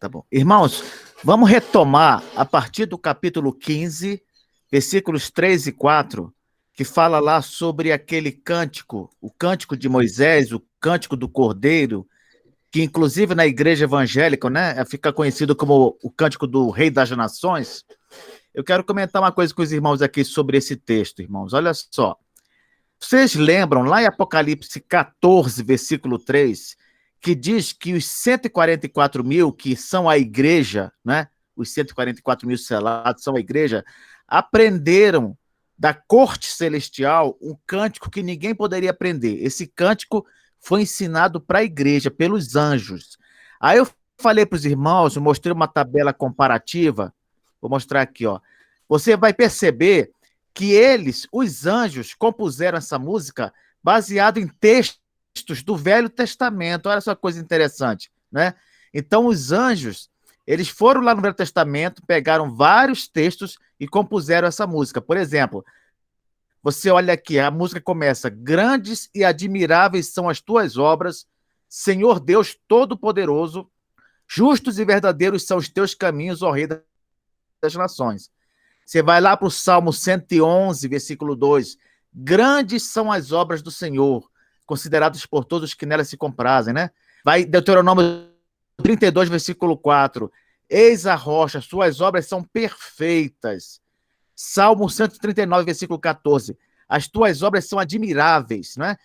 Tá bom. Irmãos, vamos retomar a partir do capítulo 15, versículos 3 e 4, que fala lá sobre aquele cântico, o cântico de Moisés, o cântico do Cordeiro, que inclusive na igreja evangélica, né, fica conhecido como o cântico do Rei das Nações. Eu quero comentar uma coisa com os irmãos aqui sobre esse texto, irmãos. Olha só. Vocês lembram lá em Apocalipse 14, versículo 3, que diz que os 144 mil, que são a igreja, né? Os 144 mil selados são a igreja, aprenderam da corte celestial um cântico que ninguém poderia aprender. Esse cântico foi ensinado para a igreja, pelos anjos. Aí eu falei para os irmãos, eu mostrei uma tabela comparativa, vou mostrar aqui, ó. Você vai perceber que eles, os anjos, compuseram essa música baseado em textos do Velho Testamento. Olha só que coisa interessante, né? Então, os anjos, eles foram lá no Velho Testamento, pegaram vários textos e compuseram essa música. Por exemplo, você olha aqui, a música começa: grandes e admiráveis são as tuas obras, Senhor Deus Todo-Poderoso, justos e verdadeiros são os teus caminhos, ó Rei das Nações. Você vai lá para o Salmo 111, versículo 2. Grandes são as obras do Senhor, consideradas por todos que nelas se comprazem, né? Vai Deuteronômio 32, versículo 4. Eis a rocha, suas obras são perfeitas. Salmo 139, versículo 14. As tuas obras são admiráveis, né?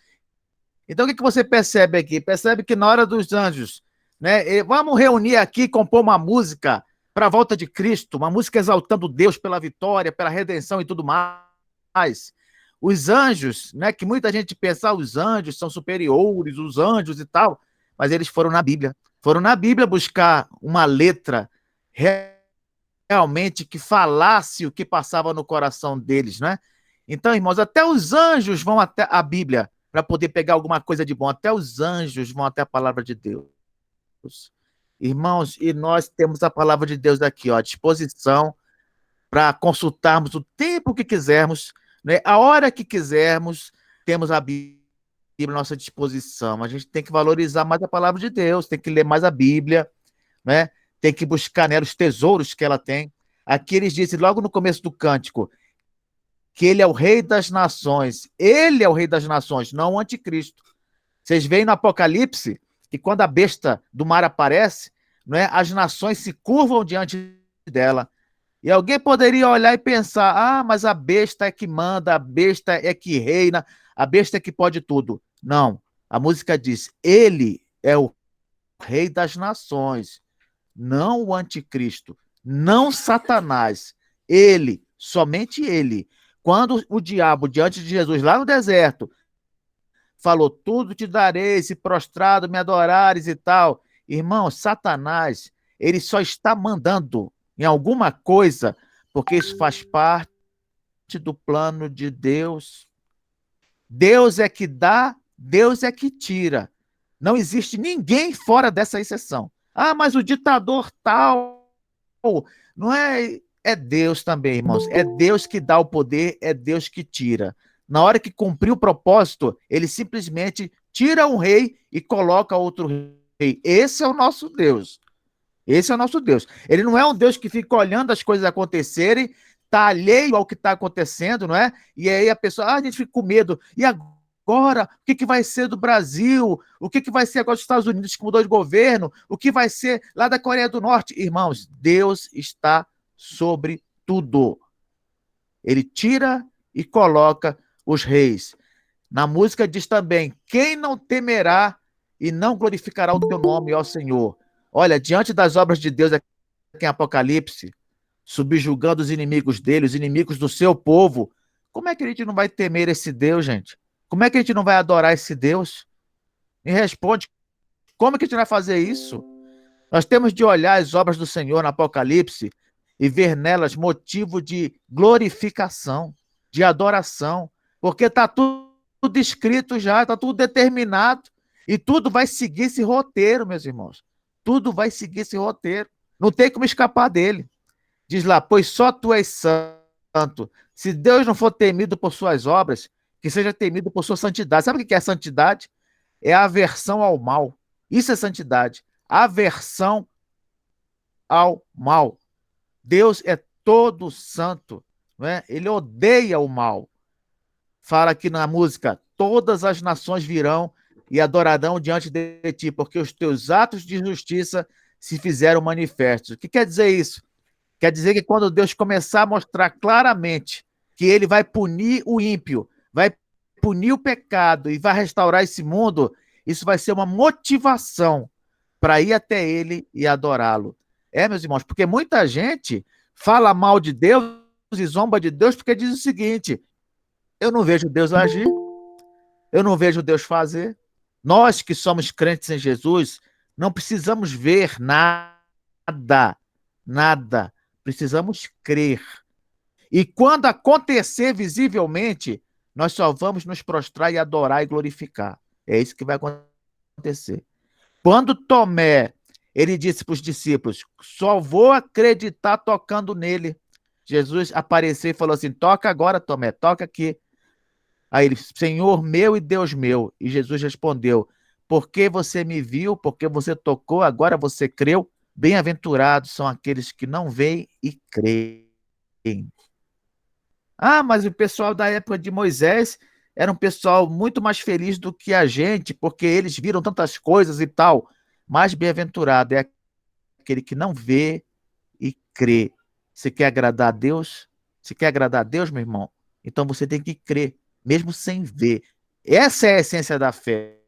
Então, o que você percebe aqui? Percebe que na hora dos anjos, né? Vamos reunir aqui, compor uma música para a volta de Cristo, uma música exaltando Deus pela vitória, pela redenção e tudo mais. Os anjos, né, que muita gente pensa, os anjos são superiores, os anjos e tal, mas eles foram na Bíblia buscar uma letra realmente que falasse o que passava no coração deles, né? Então, irmãos, até os anjos vão até a Bíblia para poder pegar alguma coisa de bom, até os anjos vão até a palavra de Deus. Irmãos, e nós temos a palavra de Deus aqui, ó, à disposição para consultarmos o tempo que quisermos, né? A hora que quisermos, temos a Bíblia à nossa disposição. A gente tem que valorizar mais a palavra de Deus, tem que ler mais a Bíblia, né? Tem que buscar nela os tesouros que ela tem. Aqui eles dizem, logo no começo do cântico, que ele é o Rei das Nações. Ele é o Rei das Nações, não o anticristo. Vocês veem no Apocalipse que quando a besta do mar aparece, não é, as nações se curvam diante dela. E alguém poderia olhar e pensar, mas a besta é que manda, a besta é que reina, a besta é que pode tudo. Não, a música diz, ele é o Rei das Nações, não o anticristo, não Satanás. Ele, somente ele. Quando o diabo, diante de Jesus, lá no deserto, falou, tudo te darei, se prostrado me adorares e tal. Irmão, Satanás, ele só está mandando em alguma coisa, porque isso faz parte do plano de Deus. Deus é que dá, Deus é que tira. Não existe ninguém fora dessa exceção. Mas o ditador tal, não é... É Deus também, irmãos. É Deus que dá o poder, é Deus que tira. Na hora que cumpriu o propósito, ele simplesmente tira um rei e coloca outro rei. Esse é o nosso Deus. Esse é o nosso Deus. Ele não é um Deus que fica olhando as coisas acontecerem, está alheio ao que está acontecendo, não é? E aí a pessoa, a gente fica com medo. E agora, o que vai ser do Brasil? O que vai ser agora dos Estados Unidos que mudou de governo? O que vai ser lá da Coreia do Norte? Irmãos, Deus está sobre tudo. Ele tira e coloca os reis. Na música diz também, quem não temerá e não glorificará o teu nome, ó Senhor? Olha, diante das obras de Deus aqui em Apocalipse, subjugando os inimigos dele, os inimigos do seu povo, como é que a gente não vai temer esse Deus, gente? Como é que a gente não vai adorar esse Deus? Me responde, como é que a gente vai fazer isso? Nós temos de olhar as obras do Senhor no Apocalipse e ver nelas motivo de glorificação, de adoração, porque está tudo escrito já, está tudo determinado, e tudo vai seguir esse roteiro, meus irmãos. Tudo vai seguir esse roteiro. Não tem como escapar dele. Diz lá, pois só tu és santo. Se Deus não for temido por suas obras, que seja temido por sua santidade. Sabe o que é santidade? É a aversão ao mal. Isso é santidade. Aversão ao mal. Deus é todo santo, não é? Ele odeia o mal. Fala aqui na música: todas as nações virão e adorarão diante de ti, porque os teus atos de justiça se fizeram manifestos. O que quer dizer isso? Quer dizer que quando Deus começar a mostrar claramente que ele vai punir o ímpio, vai punir o pecado e vai restaurar esse mundo, isso vai ser uma motivação para ir até ele e adorá-lo. Meus irmãos, porque muita gente fala mal de Deus e zomba de Deus porque diz o seguinte: eu não vejo Deus agir, eu não vejo Deus fazer. Nós que somos crentes em Jesus, não precisamos ver nada, nada. Precisamos crer. E quando acontecer visivelmente, nós só vamos nos prostrar e adorar e glorificar. É isso que vai acontecer. Quando Tomé, ele disse para os discípulos: só vou acreditar tocando nele. Jesus apareceu e falou assim: toca agora, Tomé, toca aqui. Aí ele: Senhor meu e Deus meu. E Jesus respondeu: porque você me viu, porque você tocou, agora você creu. Bem-aventurados são aqueles que não veem e creem. Ah, mas o pessoal da época de Moisés era um pessoal muito mais feliz do que a gente, porque eles viram tantas coisas e tal. Mais bem-aventurado é aquele que não vê e crê. Você quer agradar a Deus? Você quer agradar a Deus, meu irmão? Então você tem que crer, mesmo sem ver. Essa é a essência da fé,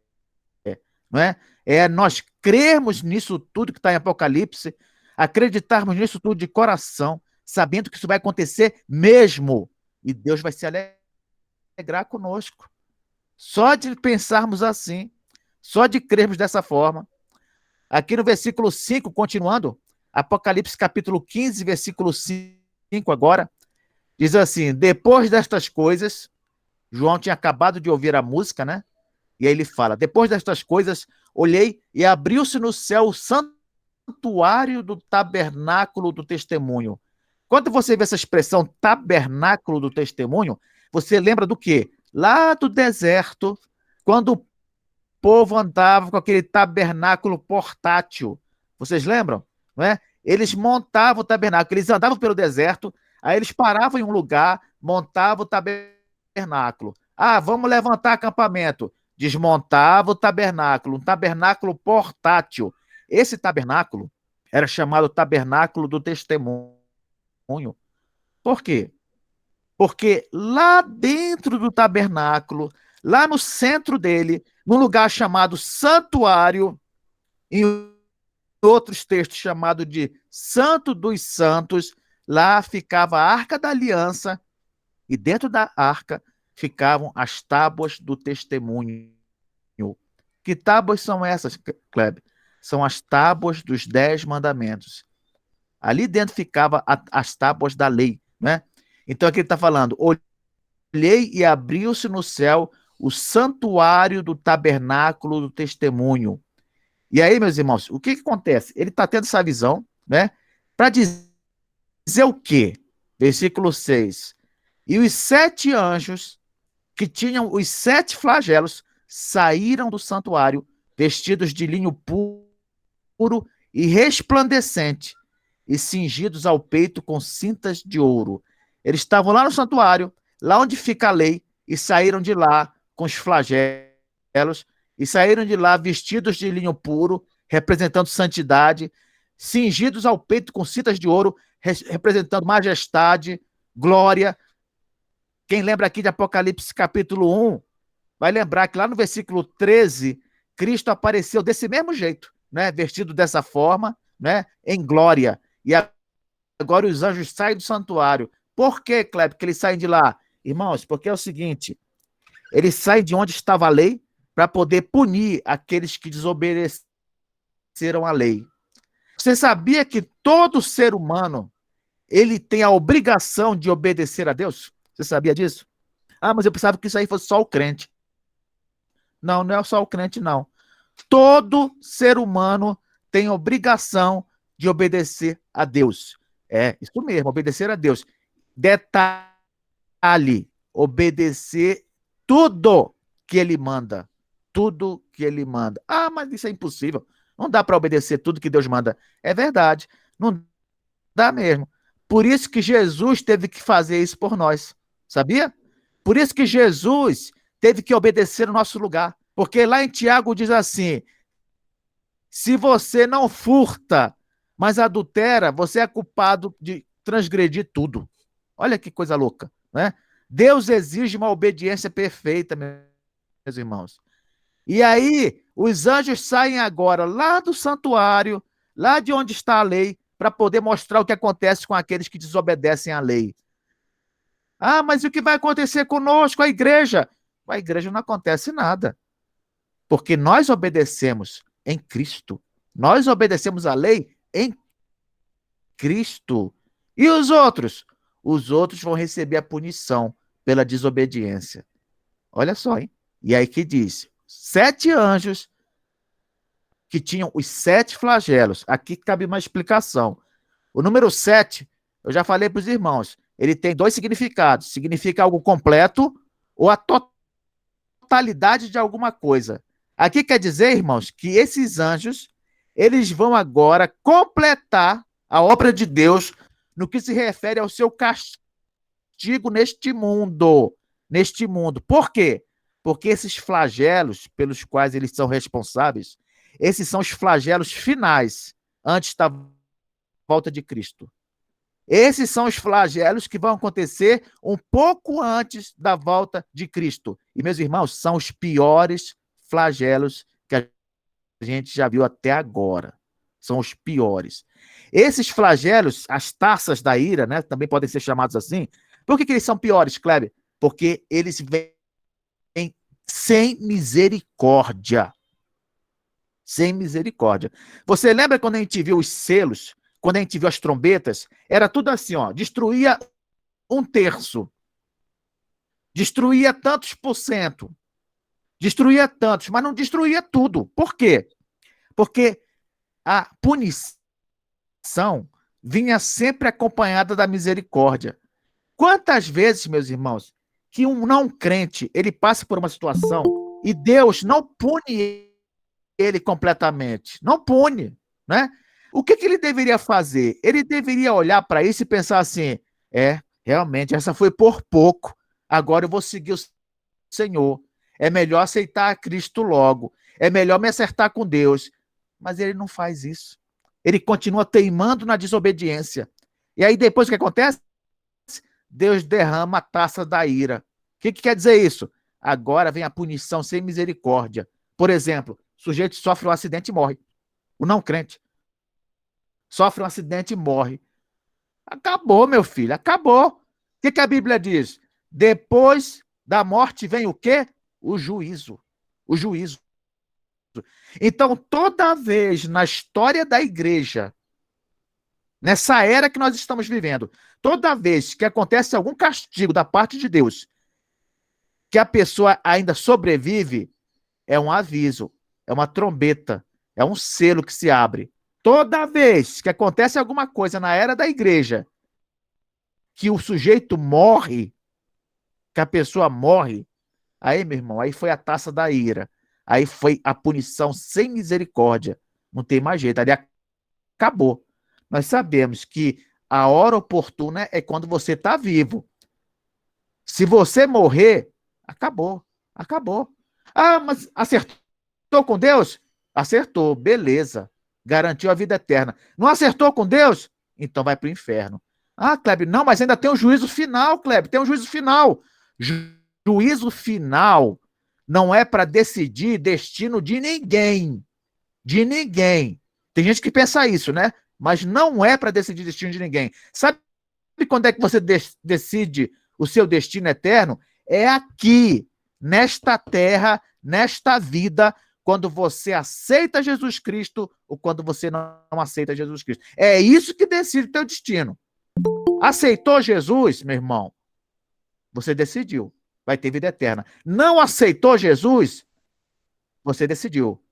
não é? É nós crermos nisso tudo que está em Apocalipse, acreditarmos nisso tudo de coração, sabendo que isso vai acontecer mesmo. E Deus vai se alegrar conosco. Só de pensarmos assim, só de crermos dessa forma. Aqui no versículo 5, continuando, Apocalipse capítulo 15, versículo 5 agora, diz assim: depois destas coisas, João tinha acabado de ouvir a música, né? E aí ele fala: depois destas coisas, olhei e abriu-se no céu o santuário do tabernáculo do testemunho. Quando você vê essa expressão tabernáculo do testemunho, você lembra do quê? Lá do deserto, quando o povo andava com aquele tabernáculo portátil. Vocês lembram? Não é? Eles montavam o tabernáculo, eles andavam pelo deserto, aí eles paravam em um lugar, montavam o tabernáculo. Ah, vamos levantar acampamento. Desmontava o tabernáculo, um tabernáculo portátil. Esse tabernáculo era chamado tabernáculo do testemunho. Por quê? Porque lá dentro do tabernáculo, lá no centro dele, num lugar chamado santuário, em outros textos chamado de Santo dos Santos, lá ficava a Arca da Aliança, e dentro da arca ficavam as tábuas do testemunho. Que tábuas são essas, Kleber? São as tábuas dos 10 mandamentos. Ali dentro ficavam as tábuas da lei, né? Então aqui ele está falando: olhei e abriu-se no céu o santuário do tabernáculo do testemunho. E aí, meus irmãos, o que acontece? Ele está tendo essa visão, né? Para dizer o quê? Versículo 6. E os 7 anjos que tinham os 7 flagelos saíram do santuário, vestidos de linho puro e resplandecente, e cingidos ao peito com cintas de ouro. Eles estavam lá no santuário, lá onde fica a lei, e saíram de lá com os flagelos, e saíram de lá vestidos de linho puro, representando santidade, cingidos ao peito com cintas de ouro, representando majestade, glória. Quem lembra aqui de Apocalipse capítulo 1, vai lembrar que lá no versículo 13, Cristo apareceu desse mesmo jeito, né? Vestido dessa forma, né? Em glória. E agora os anjos saem do santuário. Por que, Kleber, que eles saem de lá? Irmãos, porque é o seguinte: eles saem de onde estava a lei para poder punir aqueles que desobedeceram à lei. Você sabia que todo ser humano ele tem a obrigação de obedecer a Deus? Você sabia disso? Ah, mas eu pensava que isso aí fosse só o crente. Não, não é só o crente, não. Todo ser humano tem obrigação de obedecer a Deus. É, isso mesmo, obedecer a Deus. Detalhe, obedecer tudo que ele manda. Tudo que ele manda. Ah, mas isso é impossível. Não dá para obedecer tudo que Deus manda. É verdade. Não dá mesmo. Por isso que Jesus teve que fazer isso por nós, sabia? Por isso que Jesus teve que obedecer no nosso lugar. Porque lá em Tiago diz assim: se você não furta, mas adultera, você é culpado de transgredir tudo. Olha que coisa louca, né? Deus exige uma obediência perfeita, meus irmãos. E aí, os anjos saem agora lá do santuário, lá de onde está a lei, para poder mostrar o que acontece com aqueles que desobedecem à lei. Ah, mas o que vai acontecer conosco, a igreja? Com a igreja não acontece nada, porque nós obedecemos em Cristo. Nós obedecemos a lei em Cristo. E os outros? Os outros vão receber a punição pela desobediência. Olha só, hein? E aí que diz: 7 anjos que tinham os 7 flagelos. Aqui cabe uma explicação. O número 7, eu já falei para os irmãos, ele tem 2 significados. Significa algo completo ou a totalidade de alguma coisa. Aqui quer dizer, irmãos, que esses anjos, eles vão agora completar a obra de Deus no que se refere ao seu castigo neste mundo. Neste mundo. Por quê? Porque esses flagelos pelos quais eles são responsáveis, esses são os flagelos finais, antes da volta de Cristo. Esses são os flagelos que vão acontecer um pouco antes da volta de Cristo. E, meus irmãos, são os piores flagelos que a gente já viu até agora. São os piores. Esses flagelos, as taças da ira, né, também podem ser chamados assim. Por que eles são piores, Kleber? Porque eles vêm sem misericórdia. Sem misericórdia. Você lembra quando a gente viu os selos, quando a gente viu as trombetas? Era tudo assim, ó, destruía 1/3, destruía tantos por cento, destruía tantos, mas não destruía tudo. Por quê? Porque a punição vinha sempre acompanhada da misericórdia. Quantas vezes, meus irmãos, que um não crente, ele passa por uma situação e Deus não pune ele completamente, não pune, né? O que ele deveria fazer? Ele deveria olhar para isso e pensar assim: realmente, essa foi por pouco, agora eu vou seguir o Senhor, é melhor aceitar Cristo logo, é melhor me acertar com Deus. Mas ele não faz isso. Ele continua teimando na desobediência. E aí depois o que acontece? Deus derrama a taça da ira. O que quer dizer isso? Agora vem a punição sem misericórdia. Por exemplo, o sujeito sofre um acidente e morre. O não crente sofre um acidente e morre. Acabou, meu filho, acabou. O que a Bíblia diz? Depois da morte vem o quê? O juízo. O juízo. Então, toda vez na história da igreja, nessa era que nós estamos vivendo, toda vez que acontece algum castigo da parte de Deus, que a pessoa ainda sobrevive, é um aviso, é uma trombeta, é um selo que se abre. Toda vez que acontece alguma coisa na era da igreja, que o sujeito morre, que a pessoa morre, aí, meu irmão, aí foi a taça da ira. Aí foi a punição sem misericórdia. Não tem mais jeito, ali acabou. Nós sabemos que a hora oportuna é quando você está vivo. Se você morrer, acabou, acabou. Ah, mas acertou com Deus? Acertou, beleza. Garantiu a vida eterna. Não acertou com Deus? Então vai para o inferno. Ah, Kleber, não, mas ainda tem um juízo final, Kleber, tem um juízo final. Juízo final não é para decidir destino de ninguém. De ninguém. Tem gente que pensa isso, né? Mas não é para decidir destino de ninguém. Sabe quando é que você decide o seu destino eterno? É aqui, nesta terra, nesta vida, quando você aceita Jesus Cristo ou quando você não aceita Jesus Cristo. É isso que decide o teu destino. Aceitou Jesus, meu irmão? Você decidiu. Vai ter vida eterna. Não aceitou Jesus? Você decidiu.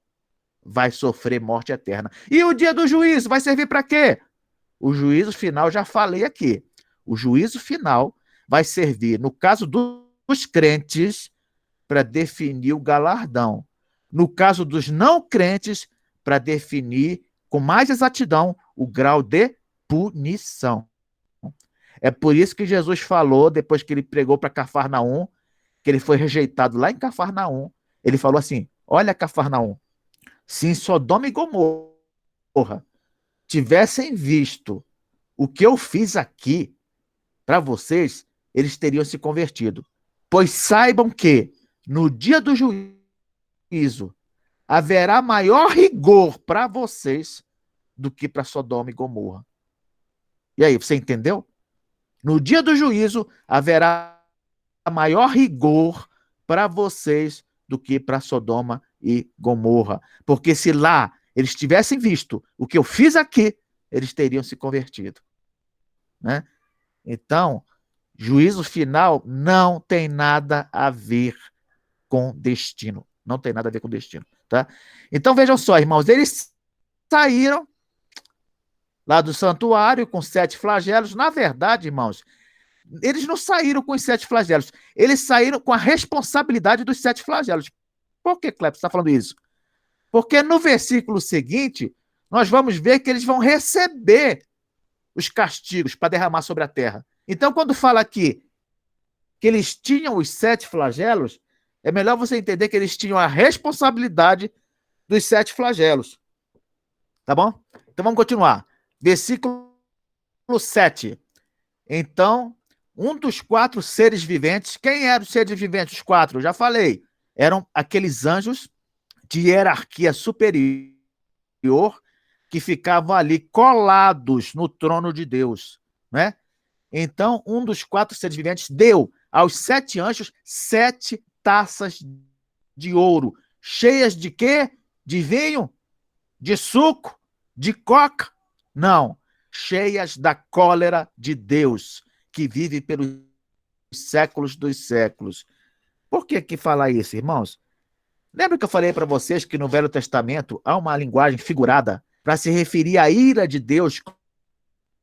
Vai sofrer morte eterna. E o dia do juízo vai servir para quê? O juízo final, já falei aqui. O juízo final vai servir, no caso dos crentes, para definir o galardão. No caso dos não crentes, para definir com mais exatidão o grau de punição. É por isso que Jesus falou, depois que ele pregou para Cafarnaum, que ele foi rejeitado lá em Cafarnaum, ele falou assim: olha, Cafarnaum, se em Sodoma e Gomorra tivessem visto o que eu fiz aqui para vocês, eles teriam se convertido. Pois saibam que no dia do juízo haverá maior rigor para vocês do que para Sodoma e Gomorra. E aí, você entendeu? No dia do juízo haverá maior rigor para vocês do que para Sodoma e Gomorra. Porque se lá eles tivessem visto o que eu fiz aqui, eles teriam se convertido. Né? Então, juízo final não tem nada a ver com destino. Não tem nada a ver com destino. Tá? Então, vejam só, irmãos, eles saíram lá do santuário com 7 flagelos. Na verdade, irmãos, eles não saíram com os 7 flagelos. Eles saíram com a responsabilidade dos 7 flagelos. Por que, Cleber, você está falando isso? Porque no versículo seguinte, nós vamos ver que eles vão receber os castigos para derramar sobre a terra. Então, quando fala aqui que eles tinham os 7 flagelos, é melhor você entender que eles tinham a responsabilidade dos 7 flagelos. Tá bom? Então, vamos continuar. Versículo 7. Então, um dos 4 seres viventes, quem eram os seres viventes, os 4? Eu já falei. Eram aqueles anjos de hierarquia superior que ficavam ali colados no trono de Deus, né? Então, um dos 4 seres viventes deu aos 7 anjos 7 taças de ouro, cheias de quê? De vinho? De suco? De coca? Não, cheias da cólera de Deus, que vive pelos séculos dos séculos. Por que fala isso, irmãos? Lembra que eu falei para vocês que no Velho Testamento há uma linguagem figurada para se referir à ira de Deus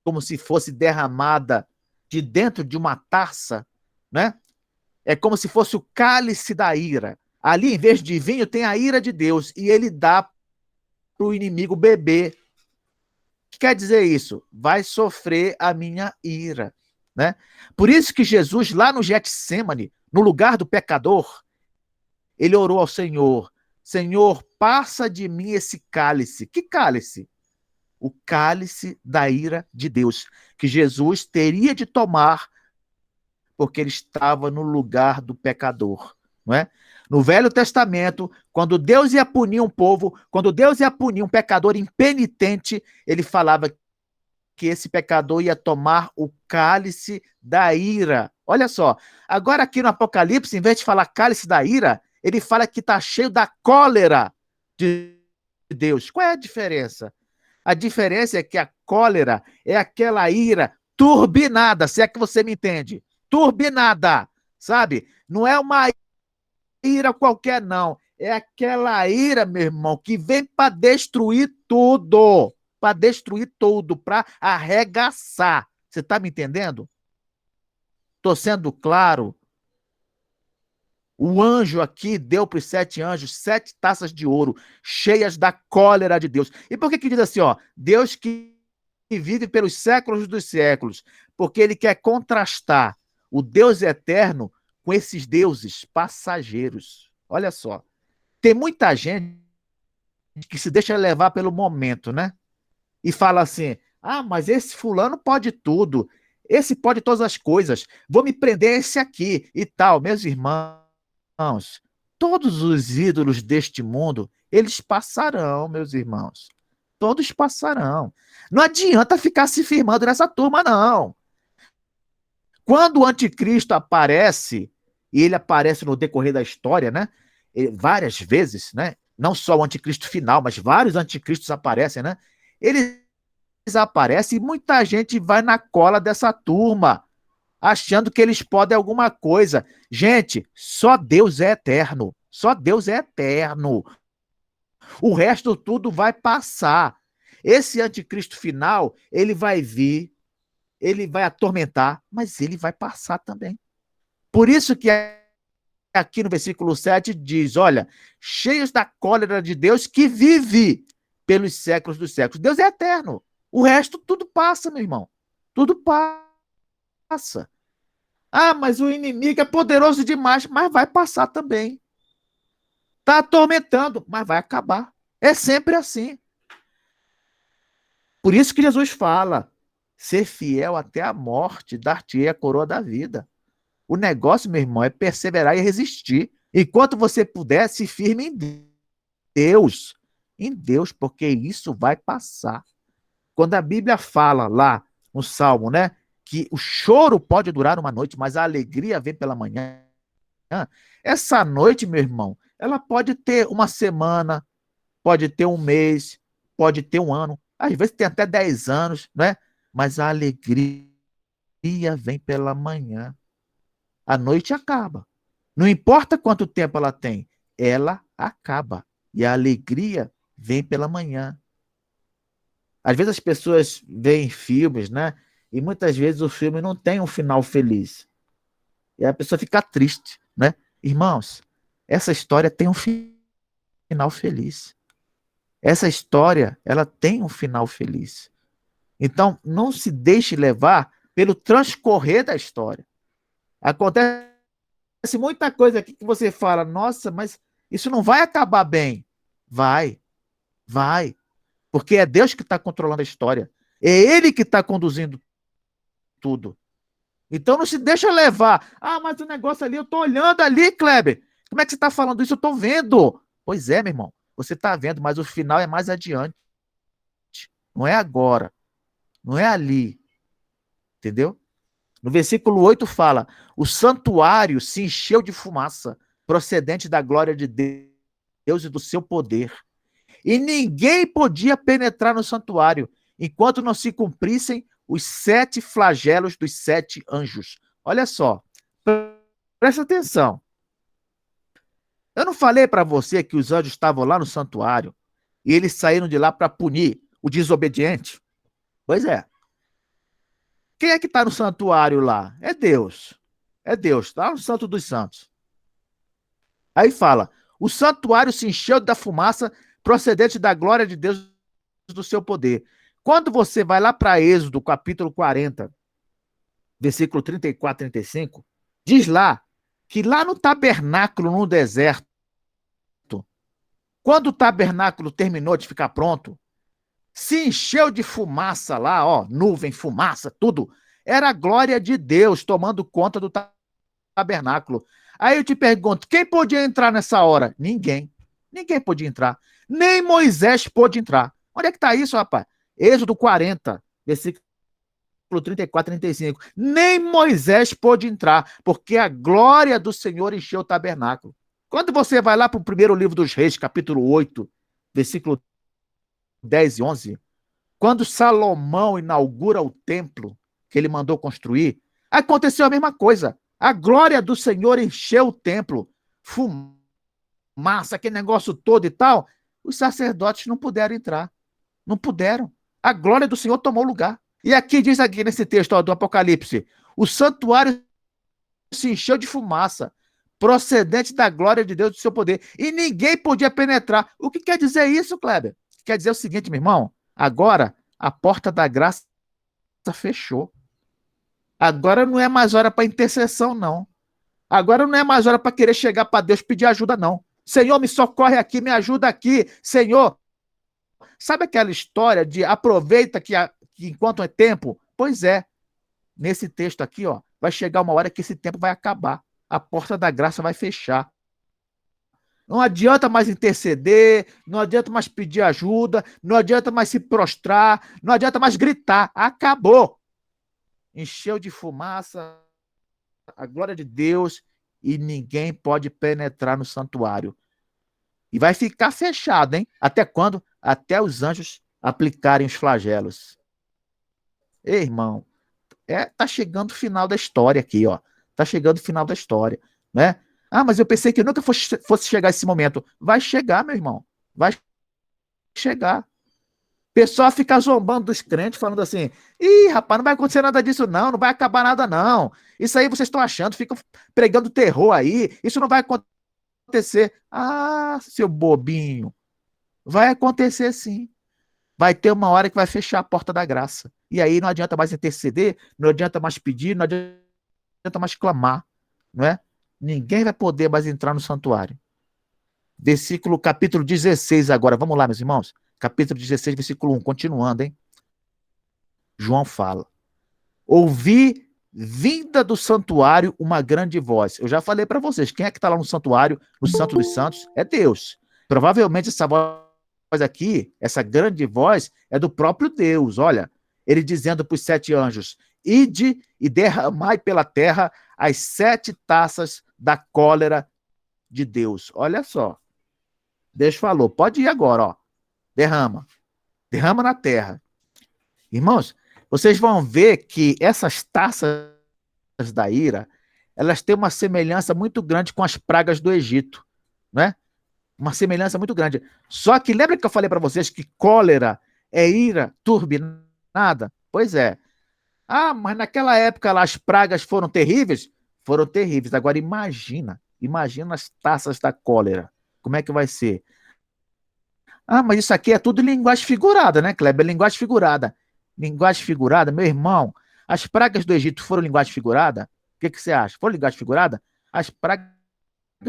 como se fosse derramada de dentro de uma taça, né? É como se fosse o cálice da ira. Ali, em vez de vinho, tem a ira de Deus e ele dá para o inimigo beber. O que quer dizer isso? Vai sofrer a minha ira, né? Por isso que Jesus, lá no Getsêmani, no lugar do pecador, ele orou ao Senhor: Senhor, passa de mim esse cálice. Que cálice? O cálice da ira de Deus, que Jesus teria de tomar, porque ele estava no lugar do pecador, não é? No Velho Testamento, quando Deus ia punir um povo, quando Deus ia punir um pecador impenitente, ele falava que esse pecador ia tomar o cálice da ira. Olha só, agora aqui no Apocalipse, em vez de falar cálice da ira, ele fala que está cheio da cólera de Deus. Qual é a diferença? A diferença é que a cólera é aquela ira turbinada, se é que você me entende. Turbinada, sabe? Não é uma ira qualquer, não. É aquela ira, meu irmão, que vem para destruir tudo. Para destruir tudo, para arregaçar. Você está me entendendo? Estou sendo claro? O anjo aqui deu para os 7 anjos 7 taças de ouro, cheias da cólera de Deus. E por que diz assim, ó? Deus que vive pelos séculos dos séculos, porque ele quer contrastar o Deus eterno com esses deuses passageiros. Olha só, tem muita gente que se deixa levar pelo momento, né? E fala assim, mas esse fulano pode tudo, esse pode todas as coisas, vou me prender a esse aqui e tal. Meus irmãos, todos os ídolos deste mundo, eles passarão, meus irmãos. Todos passarão. Não adianta ficar se firmando nessa turma, não. Quando o anticristo aparece, e ele aparece no decorrer da história, né? Várias vezes, né? Não só o anticristo final, mas vários anticristos aparecem, né? Eles aparecem e muita gente vai na cola dessa turma, achando que eles podem alguma coisa. Gente, só Deus é eterno. Só Deus é eterno. O resto tudo vai passar. Esse anticristo final, ele vai vir, ele vai atormentar, mas ele vai passar também. Por isso que aqui no versículo 7 diz, olha, cheios da cólera de Deus que vive pelos séculos dos séculos. Deus é eterno. O resto tudo passa, meu irmão. Tudo passa. Ah, mas o inimigo é poderoso demais, mas vai passar também. Está atormentando, mas vai acabar. É sempre assim. Por isso que Jesus fala: ser fiel até a morte, dar-te-ei a coroa da vida. O negócio, meu irmão, é perseverar e resistir. Enquanto você puder, se firme em Deus. Em Deus, porque isso vai passar. Quando a Bíblia fala lá no Salmo, né, que o choro pode durar uma noite, mas a alegria vem pela manhã. Essa noite, meu irmão, ela pode ter uma semana, pode ter um mês, pode ter um ano, às vezes tem até 10 anos, né? Mas a alegria vem pela manhã. A noite acaba. Não importa quanto tempo ela tem, ela acaba. E a alegria vem pela manhã. Às vezes as pessoas veem filmes, né? E muitas vezes o filme não tem um final feliz. E a pessoa fica triste, né? Irmãos, essa história tem um final feliz. Essa história, ela tem um final feliz. Então, não se deixe levar pelo transcorrer da história. Acontece muita coisa aqui que você fala, nossa, mas isso não vai acabar bem. Vai, vai. Porque é Deus que está controlando a história. É Ele que está conduzindo tudo. Então não se deixa levar. Ah, mas o negócio ali, eu estou olhando ali, Kleber. Como é que você está falando isso? Eu estou vendo. Pois é, meu irmão. Você está vendo, mas o final é mais adiante. Não é agora. Não é ali. Entendeu? No versículo 8 fala: o santuário se encheu de fumaça, procedente da glória de Deus e do seu poder. E ninguém podia penetrar no santuário, enquanto não se cumprissem os 7 flagelos dos 7 anjos. Olha só, presta atenção. Eu não falei para você que os anjos estavam lá no santuário e eles saíram de lá para punir o desobediente? Pois é. Quem é que está no santuário lá? É Deus. É Deus, tá? O Santo dos Santos. Aí fala: o santuário se encheu da fumaça procedente da glória de Deus do seu poder. Quando você vai lá para Êxodo, capítulo 40, versículo 34, 35, diz lá que lá no tabernáculo, no deserto, quando o tabernáculo terminou de ficar pronto, se encheu de fumaça lá, ó, nuvem, fumaça, tudo. Era a glória de Deus tomando conta do tabernáculo. Aí eu te pergunto, quem podia entrar nessa hora? Ninguém. Ninguém podia entrar. Nem Moisés pôde entrar. Onde é que está isso, rapaz? Êxodo 40, versículo 34, 35. Nem Moisés pôde entrar, porque a glória do Senhor encheu o tabernáculo. Quando você vai lá para o primeiro livro dos Reis, capítulo 8, versículo 10 e 11, quando Salomão inaugura o templo que ele mandou construir, aconteceu a mesma coisa. A glória do Senhor encheu o templo. Fumaça, aquele negócio todo e tal. Os sacerdotes não puderam entrar. Não puderam. A glória do Senhor tomou lugar. E aqui diz aqui nesse texto ó, do Apocalipse, o santuário se encheu de fumaça, procedente da glória de Deus e do seu poder. E ninguém podia penetrar. O que quer dizer isso, Kleber? Quer dizer o seguinte, meu irmão, agora a porta da graça fechou. Agora não é mais hora para intercessão, não. Agora não é mais hora para querer chegar para Deus pedir ajuda, não. Senhor, me socorre aqui, me ajuda aqui. Senhor, sabe aquela história de aproveita que enquanto é tempo? Pois é, nesse texto aqui, ó, vai chegar uma hora que esse tempo vai acabar. A porta da graça vai fechar. Não adianta mais interceder, não adianta mais pedir ajuda, não adianta mais se prostrar, não adianta mais gritar. Acabou. Encheu de fumaça a glória de Deus e ninguém pode penetrar no santuário. E vai ficar fechado, hein? Até quando? Até os anjos aplicarem os flagelos. Ei, irmão, tá chegando o final da história aqui, ó. Tá chegando o final da história, né? Ah, mas eu pensei que nunca fosse chegar esse momento. Vai chegar, meu irmão. Vai chegar. O pessoal fica zombando dos crentes, falando assim: ih, rapaz, não vai acontecer nada disso, não, não vai acabar nada, não. Isso aí vocês estão achando, ficam pregando terror aí, isso não vai acontecer. Ah, seu bobinho, vai acontecer sim. vai ter uma hora que vai fechar a porta da graça. E aí não adianta mais interceder, não adianta mais pedir, não adianta mais clamar, não é? Ninguém vai poder mais entrar no santuário. Capítulo 16 agora. Vamos lá, meus irmãos. Capítulo 16, versículo 1, continuando, hein? João fala: ouvi vinda do santuário uma grande voz. Eu já falei para vocês, quem é que está lá no santuário, no Santo dos Santos? É Deus. Provavelmente essa voz aqui, essa grande voz, é do próprio Deus. Olha, ele dizendo para os 7 anjos: ide e derramai pela terra as 7 taças da cólera de Deus. Olha só. Deus falou: pode ir agora, ó. Derrama. Derrama na terra. Irmãos, vocês vão ver que essas taças da ira, elas têm uma semelhança muito grande com as pragas do Egito, né? Uma semelhança muito grande. Só que lembra que eu falei para vocês que cólera é ira turbinada? Pois é. Ah, mas naquela época lá as pragas foram terríveis? Foram terríveis. Agora imagina as taças da cólera. Como é que vai ser? Ah, mas isso aqui é tudo linguagem figurada, né, Kleber? Linguagem figurada. Linguagem figurada, meu irmão. As pragas do Egito foram linguagem figurada? O que você acha? Foram linguagem figurada? As pragas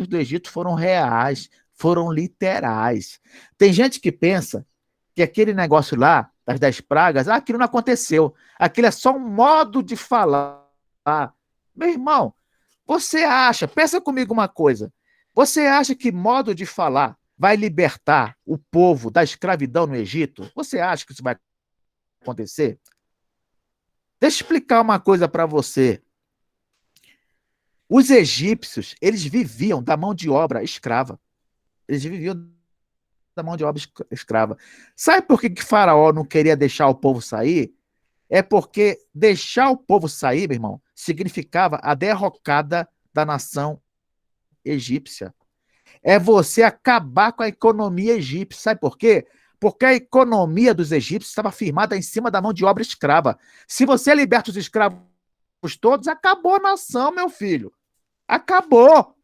do Egito foram reais, foram literais. Tem gente que pensa que aquele negócio lá, das 10 pragas, aquilo não aconteceu. Aquilo é só um modo de falar. Meu irmão, você acha, pensa comigo uma coisa, você acha que modo de falar vai libertar o povo da escravidão no Egito? Você acha que isso vai acontecer? Deixa eu explicar uma coisa para você. Os egípcios, eles viviam da mão de obra escrava. Eles viviam da mão de obra escrava. Sabe por que Faraó não queria deixar o povo sair? É porque deixar o povo sair, meu irmão, significava a derrocada da nação egípcia. É você acabar com a economia egípcia. Sabe por quê? Porque a economia dos egípcios estava firmada em cima da mão de obra escrava. Se você liberta os escravos todos, acabou a nação, meu filho. Acabou.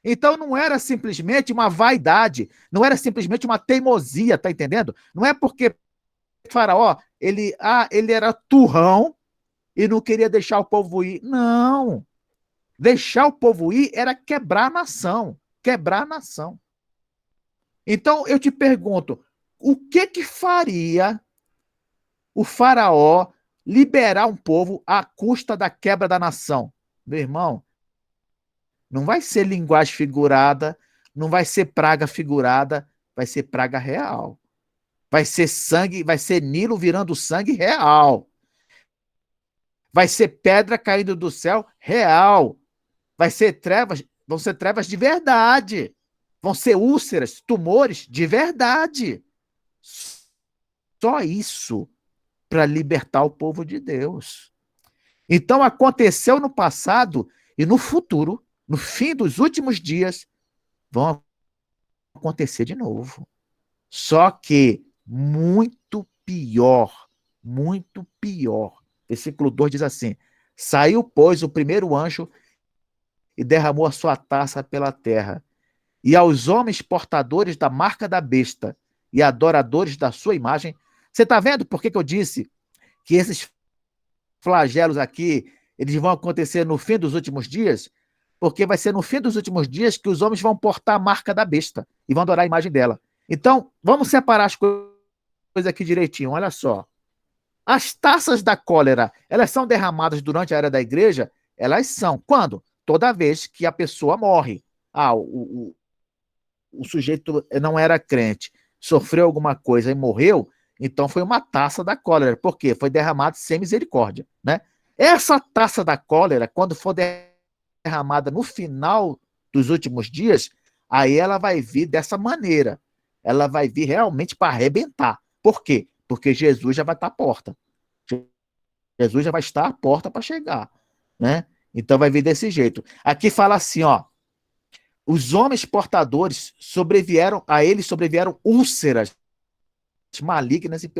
Então não era simplesmente uma vaidade, não era simplesmente uma teimosia, tá entendendo? Não é porque Faraó, ele era turrão e não queria deixar o povo ir. Não. Deixar o povo ir era quebrar a nação, quebrar a nação. Então eu te pergunto, o que faria o Faraó liberar um povo à custa da quebra da nação? Meu irmão, não vai ser linguagem figurada, não vai ser praga figurada, vai ser praga real. Vai ser sangue, vai ser Nilo virando sangue real. Vai ser pedra caindo do céu real. Vão ser trevas de verdade. Vão ser úlceras, tumores de verdade. Só isso para libertar o povo de Deus. Então aconteceu no passado e no futuro, no fim dos últimos dias, vão acontecer de novo. Só que muito pior, muito pior. Versículo 2 diz assim: saiu, pois, o primeiro anjo e derramou a sua taça pela terra. E aos homens portadores da marca da besta e adoradores da sua imagem. Você está vendo por que eu disse que esses flagelos aqui, eles vão acontecer no fim dos últimos dias? Porque vai ser no fim dos últimos dias que os homens vão portar a marca da besta e vão adorar a imagem dela. Então, vamos separar as coisas aqui direitinho. Olha só. As taças da cólera, elas são derramadas durante a era da igreja? Elas são. Quando? Toda vez que a pessoa morre. Ah, o sujeito não era crente, sofreu alguma coisa e morreu, então foi uma taça da cólera. Por quê? Foi derramado sem misericórdia, né? Essa taça da cólera, quando for derramada no final dos últimos dias, aí ela vai vir dessa maneira. Ela vai vir realmente para arrebentar. Por quê? Porque Jesus já vai estar à porta. Jesus já vai estar à porta para chegar, né? Então vai vir desse jeito. Aqui fala assim, ó: os homens portadores sobrevieram úlceras malignas e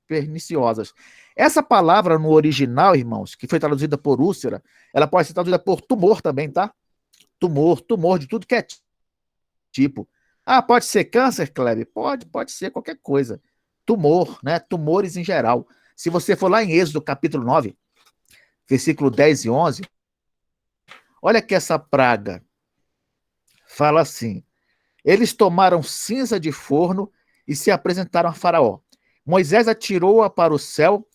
perniciosas. Essa palavra no original, irmãos, que foi traduzida por úlcera, ela pode ser traduzida por tumor também, tá? Tumor de tudo que é tipo. Ah, pode ser câncer, Kleber? Pode ser qualquer coisa. tumor, né? Tumores em geral. Se você for lá em Êxodo, capítulo 9, versículo 10 e 11, olha que essa praga fala assim: eles tomaram cinza de forno e se apresentaram a Faraó. Moisés atirou-a para o céu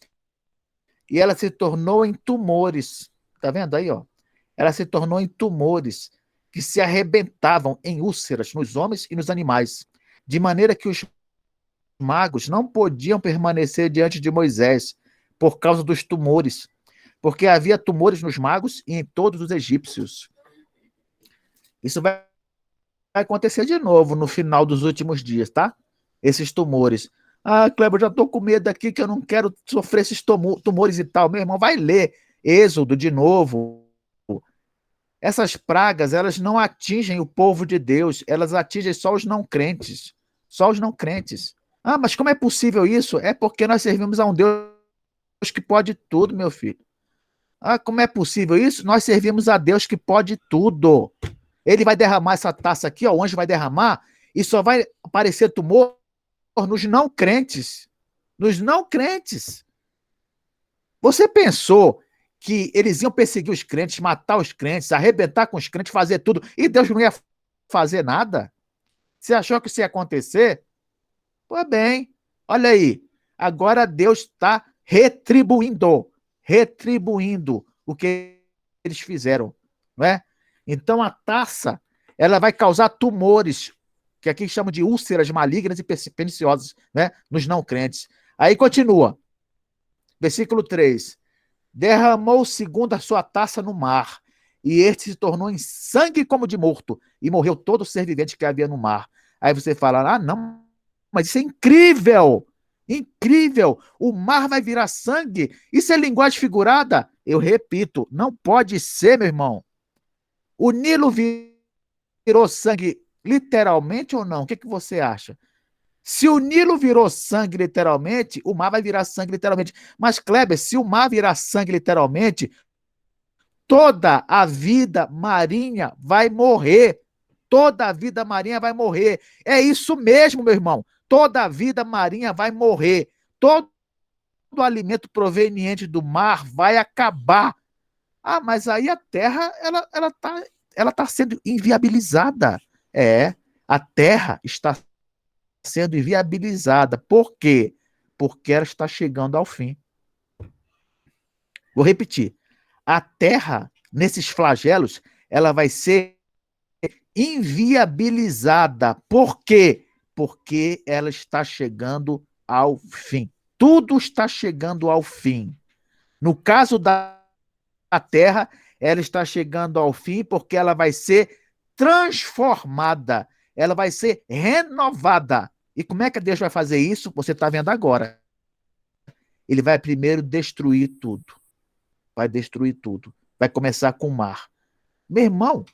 e ela se tornou em tumores. Tá vendo aí, ó? Ela se tornou em tumores que se arrebentavam em úlceras nos homens e nos animais, de maneira que os magos não podiam permanecer diante de Moisés por causa dos tumores, porque havia tumores nos magos e em todos os egípcios. Isso vai acontecer de novo no final dos últimos dias, tá? Esses tumores. Ah, Kleber, já tô com medo aqui que eu não quero sofrer esses tumores e tal. Meu irmão, vai ler Êxodo de novo. Essas pragas, elas não atingem o povo de Deus, elas atingem só os não crentes. Só os não crentes. Ah, mas como é possível isso? É porque nós servimos a um Deus que pode tudo, meu filho. Ah, como é possível isso? Nós servimos a Deus que pode tudo. Ele vai derramar essa taça aqui, ó, o anjo vai derramar, e só vai aparecer tumor nos não crentes. Nos não crentes. Você pensou que eles iam perseguir os crentes, matar os crentes, arrebentar com os crentes, fazer tudo, e Deus não ia fazer nada? Você achou que isso ia acontecer? Pois bem, olha aí. Agora Deus está retribuindo o que eles fizeram, não é? Então a taça, ela vai causar tumores, que aqui chamam de úlceras malignas e perniciosas, né, nos não crentes. Aí continua, versículo 3. Derramou segundo a sua taça no mar, e este se tornou em sangue como de morto, e morreu todo ser vivente que havia no mar. Aí você fala, ah, não, mas isso é incrível! Incrível! O mar vai virar sangue? Isso é linguagem figurada? Eu repito, não pode ser, meu irmão. O Nilo virou sangue literalmente ou não? O que você acha? Se o Nilo virou sangue literalmente, o mar vai virar sangue literalmente. Mas, Kleber, se o mar virar sangue literalmente, toda a vida marinha vai morrer. Toda a vida marinha vai morrer. É isso mesmo, meu irmão. Toda a vida marinha vai morrer. Todo o alimento proveniente do mar vai acabar. Ah, mas aí a terra ela tá sendo inviabilizada. É, a terra está sendo inviabilizada. Por quê? Porque ela está chegando ao fim. Vou repetir. A terra, nesses flagelos, ela vai ser inviabilizada. Por quê? Porque ela está chegando ao fim. Tudo está chegando ao fim. No caso da Terra, ela está chegando ao fim porque ela vai ser transformada, ela vai ser renovada. E como é que Deus vai fazer isso? Você está vendo agora. Ele vai primeiro destruir tudo. Vai destruir tudo. Vai começar com o mar. Meu irmão,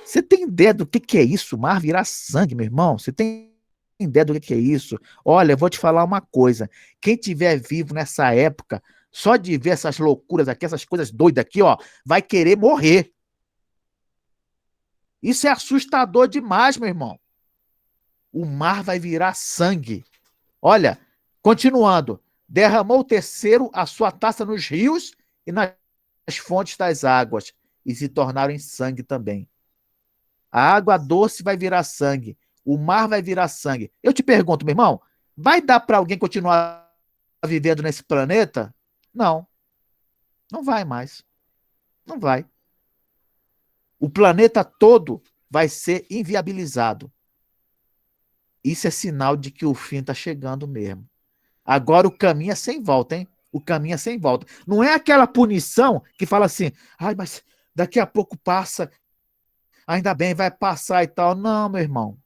você tem ideia do que é isso? O mar virar sangue, meu irmão? Você tem ideia do que é isso? Olha, eu vou te falar uma coisa. Quem tiver vivo nessa época, só de ver essas loucuras aqui, essas coisas doidas aqui, ó, vai querer morrer. Isso é assustador demais, meu irmão. O mar vai virar sangue. Olha, continuando. Derramou o terceiro a sua taça nos rios e nas fontes das águas, e se tornaram em sangue também. A água doce vai virar sangue. O mar vai virar sangue. Eu te pergunto, meu irmão, vai dar para alguém continuar vivendo nesse planeta? Não, não vai mais. Não vai. O planeta todo vai ser inviabilizado. Isso é sinal de que o fim está chegando mesmo. Agora o caminho é sem volta, hein? O caminho é sem volta. Não é aquela punição que fala assim, ai, mas daqui a pouco passa, ainda bem, vai passar e tal. Não, meu irmão.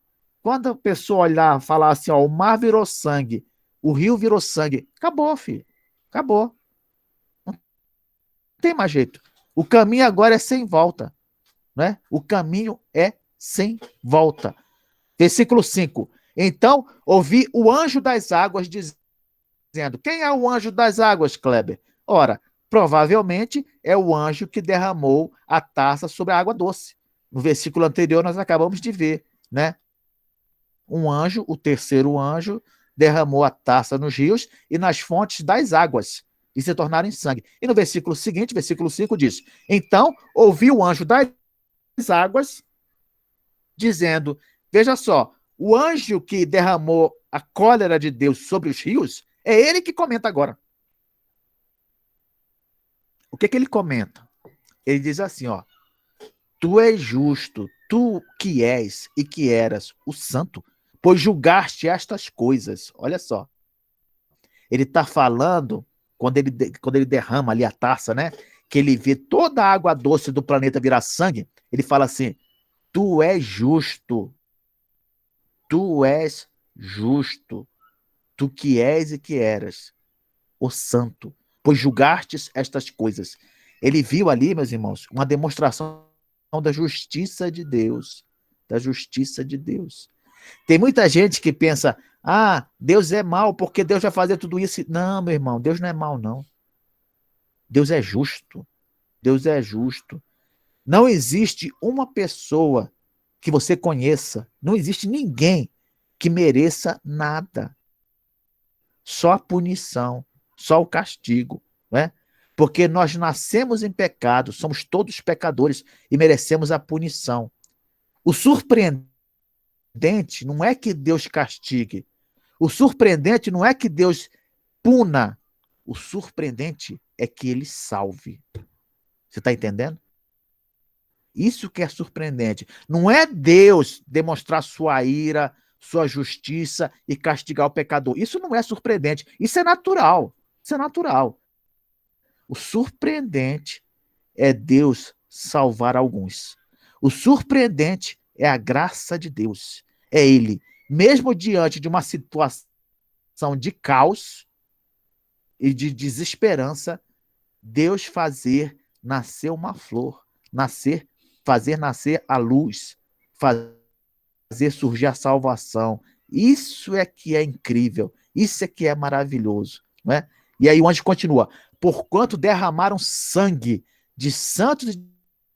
Quando a pessoa olhar, falar assim, ó, o mar virou sangue, o rio virou sangue, acabou, filho. Acabou. Não tem mais jeito. O caminho agora é sem volta, né? O caminho é sem volta. Versículo 5. Então, ouvi o anjo das águas dizendo: quem é o anjo das águas, Kleber? Ora, provavelmente é o anjo que derramou a taça sobre a água doce. No versículo anterior, nós acabamos de ver, né? Um anjo, o terceiro anjo, derramou a taça nos rios e nas fontes das águas, e se tornaram em sangue. E no versículo seguinte, versículo 5, diz: então ouviu o anjo das águas, dizendo, veja só, o anjo que derramou a cólera de Deus sobre os rios, é ele que comenta agora. O que ele comenta? Ele diz assim, ó, tu és justo, tu que és e que eras o santo, pois julgaste estas coisas. Olha só. Ele está falando, quando ele derrama ali a taça, né? Que ele vê toda a água doce do planeta virar sangue, ele fala assim, tu és justo, tu és justo, tu que és e que eras o santo, pois julgastes estas coisas. Ele viu ali, meus irmãos, uma demonstração da justiça de Deus. Da justiça de Deus. Tem muita gente que pensa, Deus é mau, porque Deus vai fazer tudo isso. Não, meu irmão, Deus não é mau, não. Deus é justo. Deus é justo. Não existe uma pessoa que você conheça, não existe ninguém que mereça nada. Só a punição, só o castigo, né? Porque nós nascemos em pecado, somos todos pecadores e merecemos a punição. O surpreendente não é que Deus castigue. O surpreendente não é que Deus puna. O surpreendente é que ele salve. Você está entendendo? Isso que é surpreendente. Não é Deus demonstrar sua ira, sua justiça e castigar o pecador. Isso não é surpreendente. Isso é natural. Isso é natural. O surpreendente é Deus salvar alguns. O surpreendente é a graça de Deus. É Ele, mesmo diante de uma situação de caos e de desesperança, Deus fazer nascer uma flor, fazer nascer a luz, fazer surgir a salvação. Isso é que é incrível, isso é que é maravilhoso, não é? E aí o anjo continua, porquanto derramaram sangue de santos e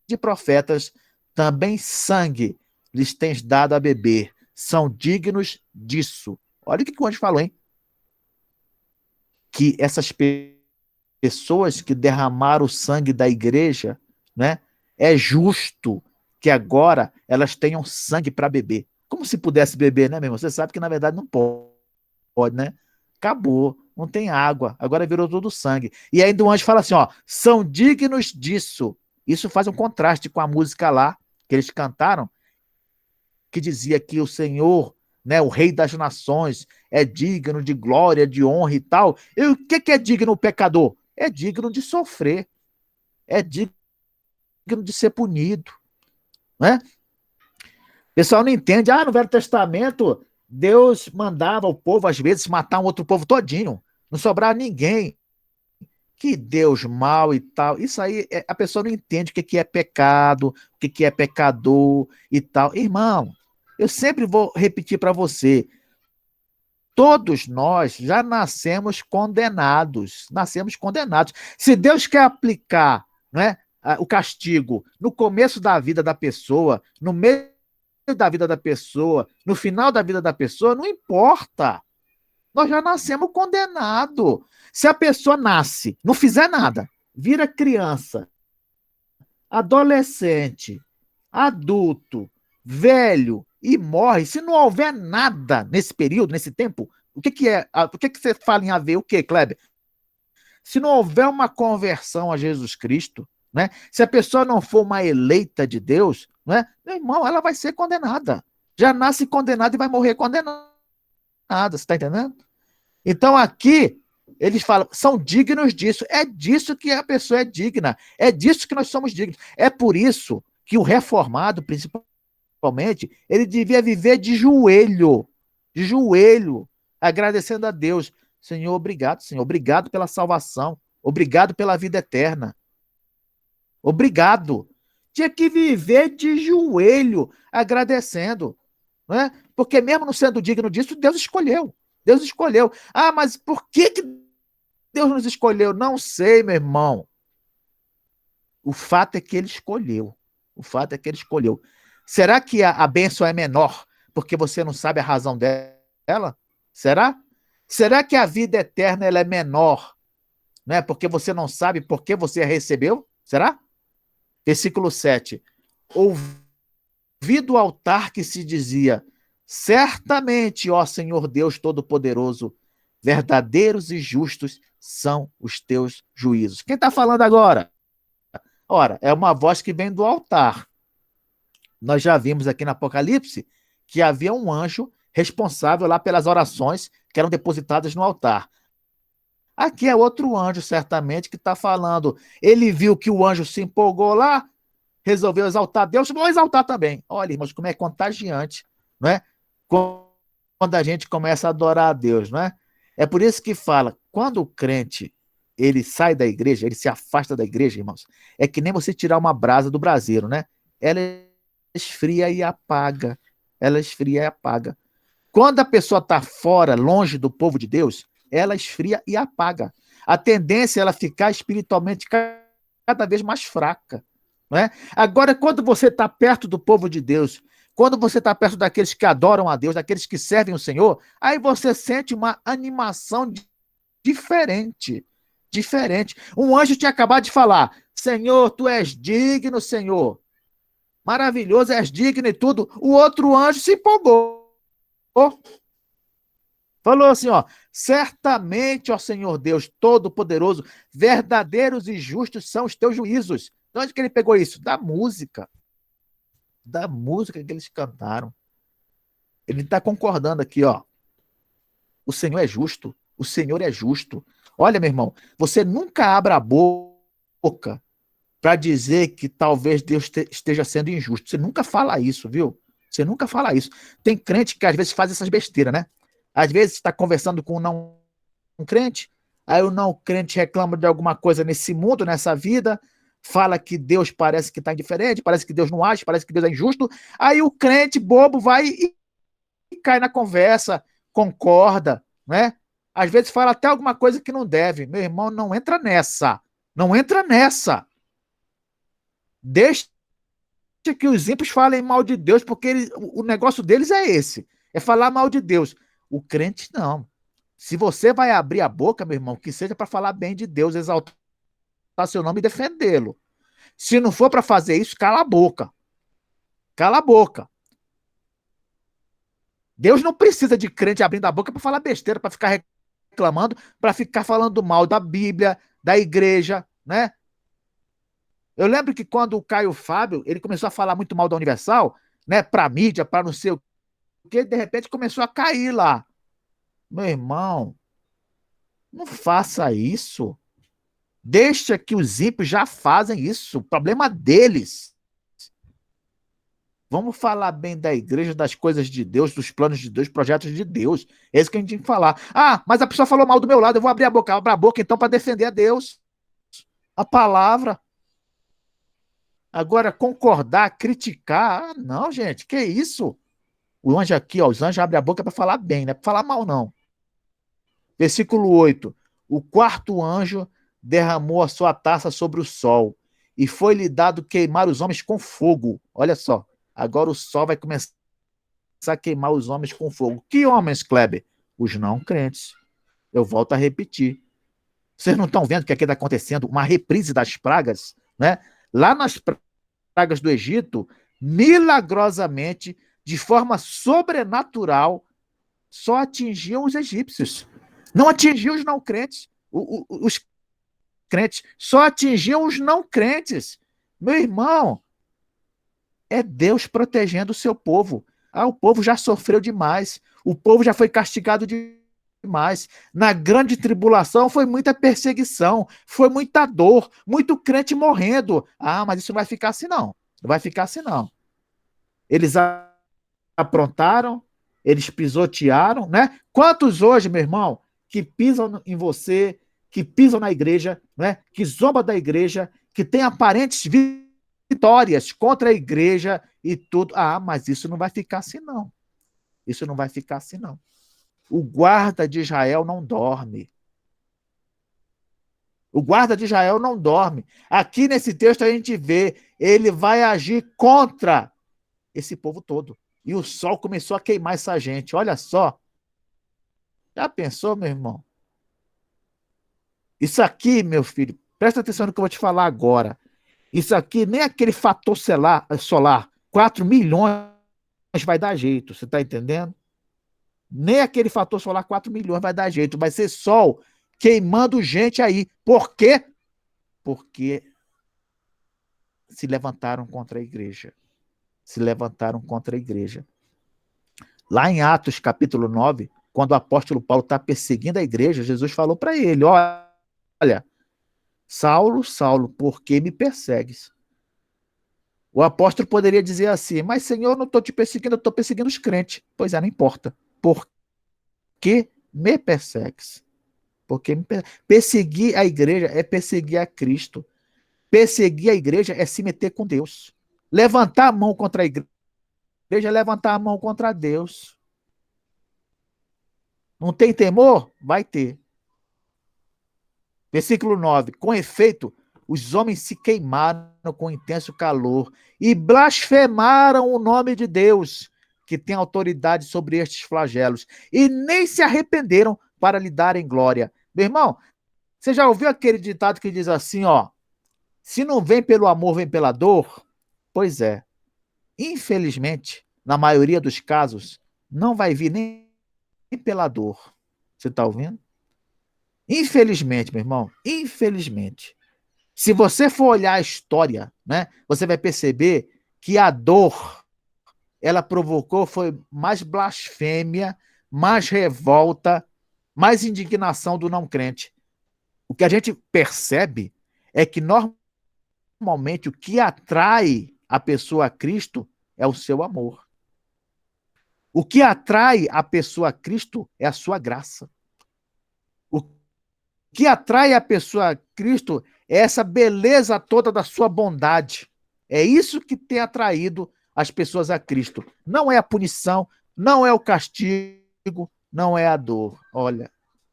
de profetas, também sangue lhes tens dado a beber, são dignos disso. Olha o que o anjo falou, hein? Que essas pessoas que derramaram o sangue da igreja, né? É justo que agora elas tenham sangue para beber. Como se pudesse beber, né, meu irmão? Você sabe que na verdade não pode, né? Acabou, não tem água, agora virou tudo sangue. E ainda o anjo fala assim, ó, são dignos disso. Isso faz um contraste com a música lá que eles cantaram, que dizia que o Senhor, né, o Rei das Nações, é digno de glória, de honra e tal. E o que é digno o pecador? É digno de sofrer, é digno de ser punido, né? O pessoal não entende. No Velho Testamento, Deus mandava o povo, às vezes, matar um outro povo todinho. Não sobrava ninguém. Que Deus mau e tal. Isso aí, a pessoa não entende o que é pecado, o que é pecador e tal. Irmão, eu sempre vou repetir para você. Todos nós já nascemos condenados. Nascemos condenados. Se Deus quer aplicar, né, o castigo no começo da vida da pessoa, no meio da vida da pessoa, no final da vida da pessoa, não importa. Nós já nascemos condenados. Se a pessoa nasce, não fizer nada, vira criança, adolescente, adulto, velho e morre, se não houver nada nesse período, nesse tempo, o que é? O que você fala em haver? O que, Kleber? Se não houver uma conversão a Jesus Cristo, né? Se a pessoa não for uma eleita de Deus, né? Meu irmão, ela vai ser condenada. Já nasce condenada e vai morrer condenada. Você está entendendo? Então aqui eles falam, são dignos disso. É disso que a pessoa é digna. É disso que nós somos dignos. É por isso que o reformado, principalmente, ele devia viver de joelho, agradecendo a Deus. Senhor, obrigado, Senhor. Obrigado pela salvação. Obrigado pela vida eterna. Obrigado. Tinha que viver de joelho, agradecendo. Não é? Porque mesmo não sendo digno disso, Deus escolheu. Deus escolheu. Mas por que Deus nos escolheu? Não sei, meu irmão. O fato é que ele escolheu. O fato é que ele escolheu. Será que a bênção é menor porque você não sabe a razão dela? Será? Será que a vida eterna ela é menor, né? Porque você não sabe por que você a recebeu? Será? Versículo 7. Ouvi do altar que se dizia: certamente, ó Senhor Deus Todo-Poderoso, verdadeiros e justos são os teus juízos. Quem está falando agora? Ora, é uma voz que vem do altar. Nós já vimos aqui no Apocalipse que havia um anjo responsável lá pelas orações que eram depositadas no altar. Aqui é outro anjo, certamente, que está falando. Ele viu que o anjo se empolgou lá, resolveu exaltar Deus, vou exaltar também. Olha, irmãos, como é contagiante, não é? Quando a gente começa a adorar a Deus, não é? É por isso que fala, quando o crente ele sai da igreja, ele se afasta da igreja, irmãos, é que nem você tirar uma brasa do braseiro, né? Ela esfria e apaga. Ela esfria e apaga. Quando a pessoa está fora, longe do povo de Deus, ela esfria e apaga. A tendência é ela ficar espiritualmente cada vez mais fraca. Não é? Agora, quando você está perto do povo de Deus, quando você está perto daqueles que adoram a Deus, daqueles que servem o Senhor, aí você sente uma animação diferente. Diferente. Um anjo tinha acabado de falar: Senhor, tu és digno, Senhor. Maravilhoso, és digno e tudo. O outro anjo se empolgou. Falou assim, ó: certamente, ó Senhor Deus Todo-Poderoso, verdadeiros e justos são os teus juízos. De onde que ele pegou isso? Da música. Da música que eles cantaram. Ele está concordando aqui, ó. O Senhor é justo. O Senhor é justo. Olha, meu irmão, você nunca abra a boca para dizer que talvez Deus esteja sendo injusto. Você nunca fala isso, viu? Você nunca fala isso. Tem crente que às vezes faz essas besteiras, né? Às vezes está conversando com um não crente, aí o não crente reclama de alguma coisa nesse mundo, nessa vida, fala que Deus parece que está indiferente, parece que Deus não age, parece que Deus é injusto, aí o crente bobo vai e cai na conversa, concorda, né? Às vezes fala até alguma coisa que não deve. Meu irmão, não entra nessa. Não entra nessa. Deixa que os ímpios falem mal de Deus, porque o negócio deles é esse, é falar mal de Deus. O crente não. Se você vai abrir a boca, meu irmão, que seja para falar bem de Deus, exaltar seu nome e defendê-lo. Se não for para fazer isso, cala a boca. Cala a boca. Deus não precisa de crente abrindo a boca para falar besteira, para ficar reclamando, para ficar falando mal da Bíblia, da igreja, né? Eu lembro que quando o Caio Fábio, ele começou a falar muito mal da Universal, né, para mídia, para não sei o que, de repente começou a cair lá. Meu irmão, não faça isso. Deixa que os ímpios já fazem isso. O problema deles. Vamos falar bem da igreja, das coisas de Deus, dos planos de Deus, projetos de Deus. É isso que a gente tem que falar. Ah, mas a pessoa falou mal do meu lado, eu vou abrir a boca. Abra a boca então para defender a Deus. A palavra. Agora, concordar, criticar. Ah, não, gente, que isso? O anjo aqui, ó, os anjos abrem a boca para falar bem, não é para falar mal, não. Versículo 8. O quarto anjo derramou a sua taça sobre o sol, e foi-lhe dado queimar os homens com fogo. Olha só, agora o sol vai começar a queimar os homens com fogo. Que homens, Kleber? Os não crentes. Eu volto a repetir. Vocês não estão vendo o que aqui está acontecendo? Uma reprise das pragas, né? Lá nas pragas do Egito, milagrosamente, de forma sobrenatural, só atingiam os egípcios. Não atingiam os não crentes. Os crentes só atingiam os não crentes. Meu irmão, é Deus protegendo o seu povo. Ah, o povo já sofreu demais. O povo já foi castigado demais. Na grande tribulação foi muita perseguição, foi muita dor, muito crente morrendo. Ah, mas isso não vai ficar assim, não. Não vai ficar assim, não. Eles aprontaram, eles pisotearam, né? Quantos hoje, meu irmão, que pisam em você, que pisam na igreja, né? Que zombam da igreja, que tem aparentes vitórias contra a igreja e tudo. Ah, mas isso não vai ficar assim, não. Isso não vai ficar assim, não. O guarda de Israel não dorme. O guarda de Israel não dorme. Aqui nesse texto a gente vê, ele vai agir contra esse povo todo. E o sol começou a queimar essa gente. Olha só. Já pensou, meu irmão? Isso aqui, meu filho, presta atenção no que eu vou te falar agora. Isso aqui, nem aquele fator solar 4 milhões vai dar jeito, você está entendendo? Nem aquele fator solar 4 milhões vai dar jeito. Vai ser sol queimando gente aí. Por quê? Porque se levantaram contra a igreja. Se levantaram contra a igreja. Lá em Atos, capítulo 9, quando o apóstolo Paulo está perseguindo a igreja, Jesus falou para ele: olha, Saulo, Saulo, por que me persegues? O apóstolo poderia dizer assim: mas Senhor, não estou te perseguindo, eu estou perseguindo os crentes. Pois é, não importa. Por que me persegues? Porque perseguir a igreja é perseguir a Cristo. Perseguir a igreja é se meter com Deus. Levantar a mão contra a igreja é levantar a mão contra Deus. Não tem temor? Vai ter. Versículo 9. Com efeito, os homens se queimaram com intenso calor e blasfemaram o nome de Deus, que tem autoridade sobre estes flagelos, e nem se arrependeram para lhe darem glória. Meu irmão, você já ouviu aquele ditado que diz assim, ó: se não vem pelo amor, vem pela dor? Pois é. Infelizmente, na maioria dos casos, não vai vir nem pela dor. Você está ouvindo? Infelizmente, meu irmão, infelizmente. Se você for olhar a história, né, você vai perceber que a dor ela provocou foi mais blasfêmia, mais revolta, mais indignação do não crente. O que a gente percebe é que normalmente o que atrai a pessoa a Cristo é o seu amor. O que atrai a pessoa a Cristo é a sua graça. O que atrai a pessoa a Cristo é essa beleza toda da sua bondade. É isso que tem atraído as pessoas a Cristo. Não é a punição, não é o castigo, não é a dor. Olha,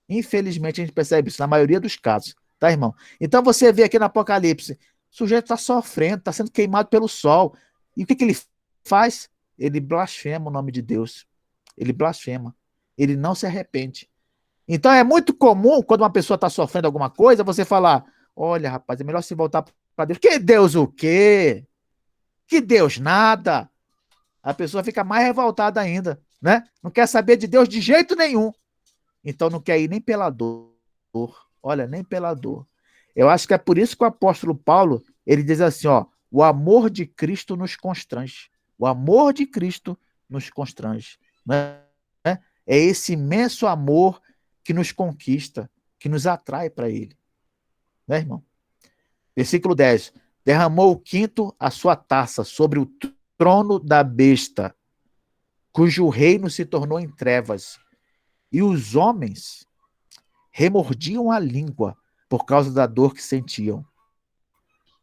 infelizmente a gente percebe isso na maioria dos casos, tá, irmão? Então você vê aqui no Apocalipse, o sujeito está sofrendo, está sendo queimado pelo sol. E o que ele faz? Ele blasfema o nome de Deus. Ele blasfema. Ele não se arrepende. Então é muito comum, quando uma pessoa está sofrendo alguma coisa, você falar: olha, rapaz, é melhor se voltar para Deus. Que Deus o quê? Que Deus nada. A pessoa fica mais revoltada ainda, né? Não quer saber de Deus de jeito nenhum. Então não quer ir nem pela dor. Olha, nem pela dor. Eu acho que é por isso que o apóstolo Paulo, ele diz assim, ó: o amor de Cristo nos constrange. O amor de Cristo nos constrange. Né? É esse imenso amor que nos conquista, que nos atrai para ele. Né, irmão? Versículo 10. Derramou o quinto a sua taça sobre o trono da besta, cujo reino se tornou em trevas. E os homens remordiam a língua por causa da dor que sentiam.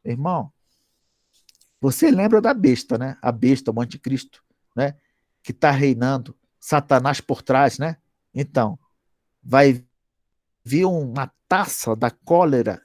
Irmão, você lembra da besta, né? A besta, o anticristo, né? Que está reinando, Satanás por trás, né? Então, vai vir uma taça da cólera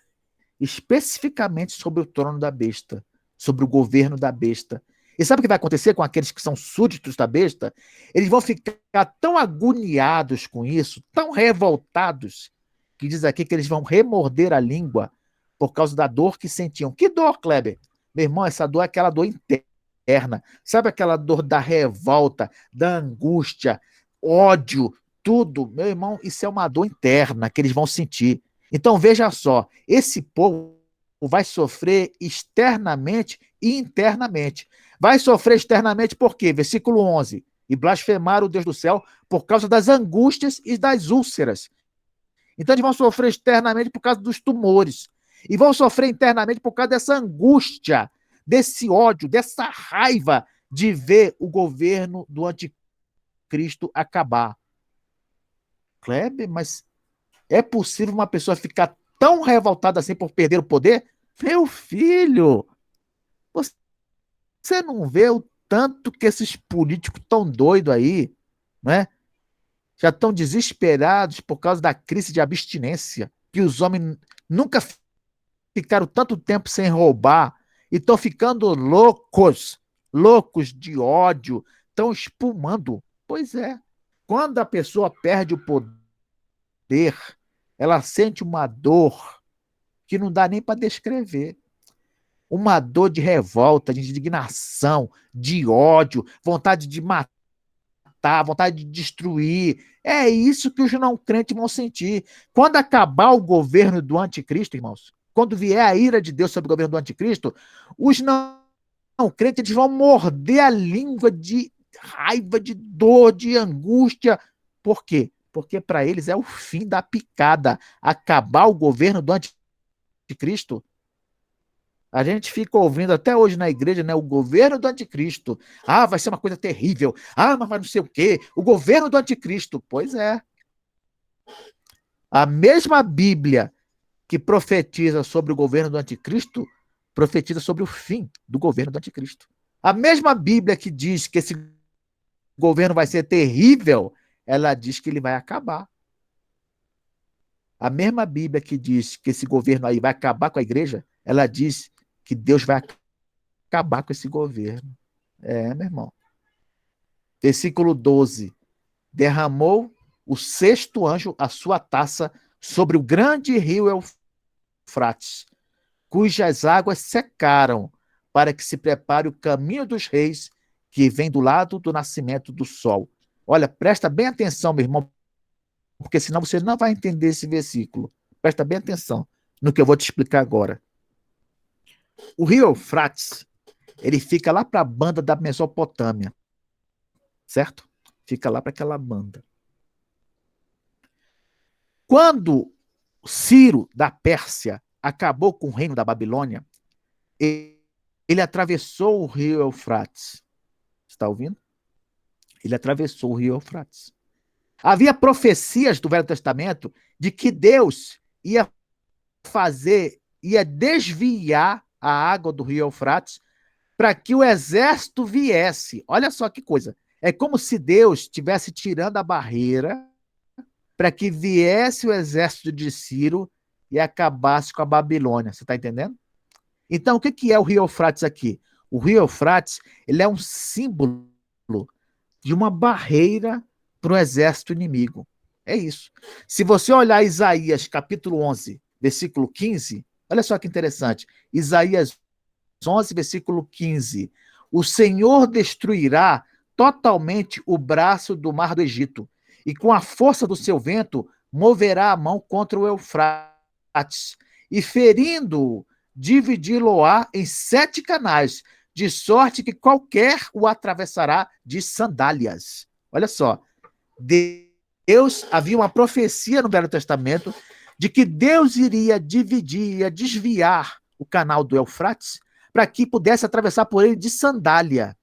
especificamente sobre o trono da besta, sobre o governo da besta. E sabe o que vai acontecer com aqueles que são súditos da besta? Eles vão ficar tão agoniados com isso, tão revoltados, que diz aqui que eles vão remorder a língua por causa da dor que sentiam. Que dor, Kleber? Meu irmão, essa dor é aquela dor interna. Sabe aquela dor da revolta, da angústia, ódio, tudo? Meu irmão, isso é uma dor interna que eles vão sentir. Então veja só, esse povo vai sofrer externamente e internamente. Vai sofrer externamente por quê? Versículo 11. E blasfemaram o Deus do céu por causa das angústias e das úlceras. Então eles vão sofrer externamente por causa dos tumores. E vão sofrer internamente por causa dessa angústia, desse ódio, dessa raiva de ver o governo do anticristo acabar. Kleber, mas é possível uma pessoa ficar tão revoltada assim por perder o poder? Meu filho, você não vê o tanto que esses políticos tão doidos aí, né? Já estão desesperados por causa da crise de abstinência, que os homens nunca ficaram tanto tempo sem roubar e estão ficando loucos, loucos de ódio, estão espumando. Pois é, quando a pessoa perde o poder, ter, ela sente uma dor que não dá nem para descrever. Uma dor de revolta, de indignação, de ódio, vontade de matar, vontade de destruir. É isso que os não crentes vão sentir. Quando acabar o governo do anticristo, irmãos, quando vier a ira de Deus sobre o governo do anticristo, os não crentes eles vão morder a língua de raiva, de dor, de angústia. Por quê? Porque para eles é o fim da picada. Acabar o governo do anticristo. A gente fica ouvindo até hoje na igreja, né? O governo do anticristo. Ah, vai ser uma coisa terrível. Ah, mas não sei o quê. O governo do anticristo. Pois é. A mesma Bíblia que profetiza sobre o governo do anticristo, profetiza sobre o fim do governo do anticristo. A mesma Bíblia que diz que esse governo vai ser terrível, ela diz que ele vai acabar. A mesma Bíblia que diz que esse governo aí vai acabar com a igreja, ela diz que Deus vai acabar com esse governo. É, meu irmão. Versículo 12. Derramou o sexto anjo a sua taça sobre o grande rio Eufrates, cujas águas secaram, para que se prepare o caminho dos reis, que vem do lado do nascimento do sol. Olha, presta bem atenção, meu irmão, porque senão você não vai entender esse versículo. Presta bem atenção no que eu vou te explicar agora. O rio Eufrates, ele fica lá para a banda da Mesopotâmia, certo? Fica lá para aquela banda. Quando Ciro da Pérsia acabou com o reino da Babilônia, ele atravessou o rio Eufrates. Está ouvindo? Ele atravessou o rio Eufrates. Havia profecias do Velho Testamento de que Deus ia desviar a água do rio Eufrates para que o exército viesse. Olha só que coisa. É como se Deus estivesse tirando a barreira para que viesse o exército de Ciro e acabasse com a Babilônia. Você está entendendo? Então, o que é o rio Eufrates aqui? O rio Eufrates ele é um símbolo de uma barreira para o exército inimigo. É isso. Se você olhar Isaías capítulo 11, versículo 15, olha só que interessante. Isaías 11, versículo 15. O Senhor destruirá totalmente o braço do mar do Egito, e com a força do seu vento moverá a mão contra o Eufrates, e ferindo-o, dividi-lo-á em 7 canais, de sorte que qualquer o atravessará de sandálias. Olha só, Deus, havia uma profecia no Velho Testamento de que Deus iria dividir, ia desviar o canal do Eufrates para que pudesse atravessar por ele de sandália.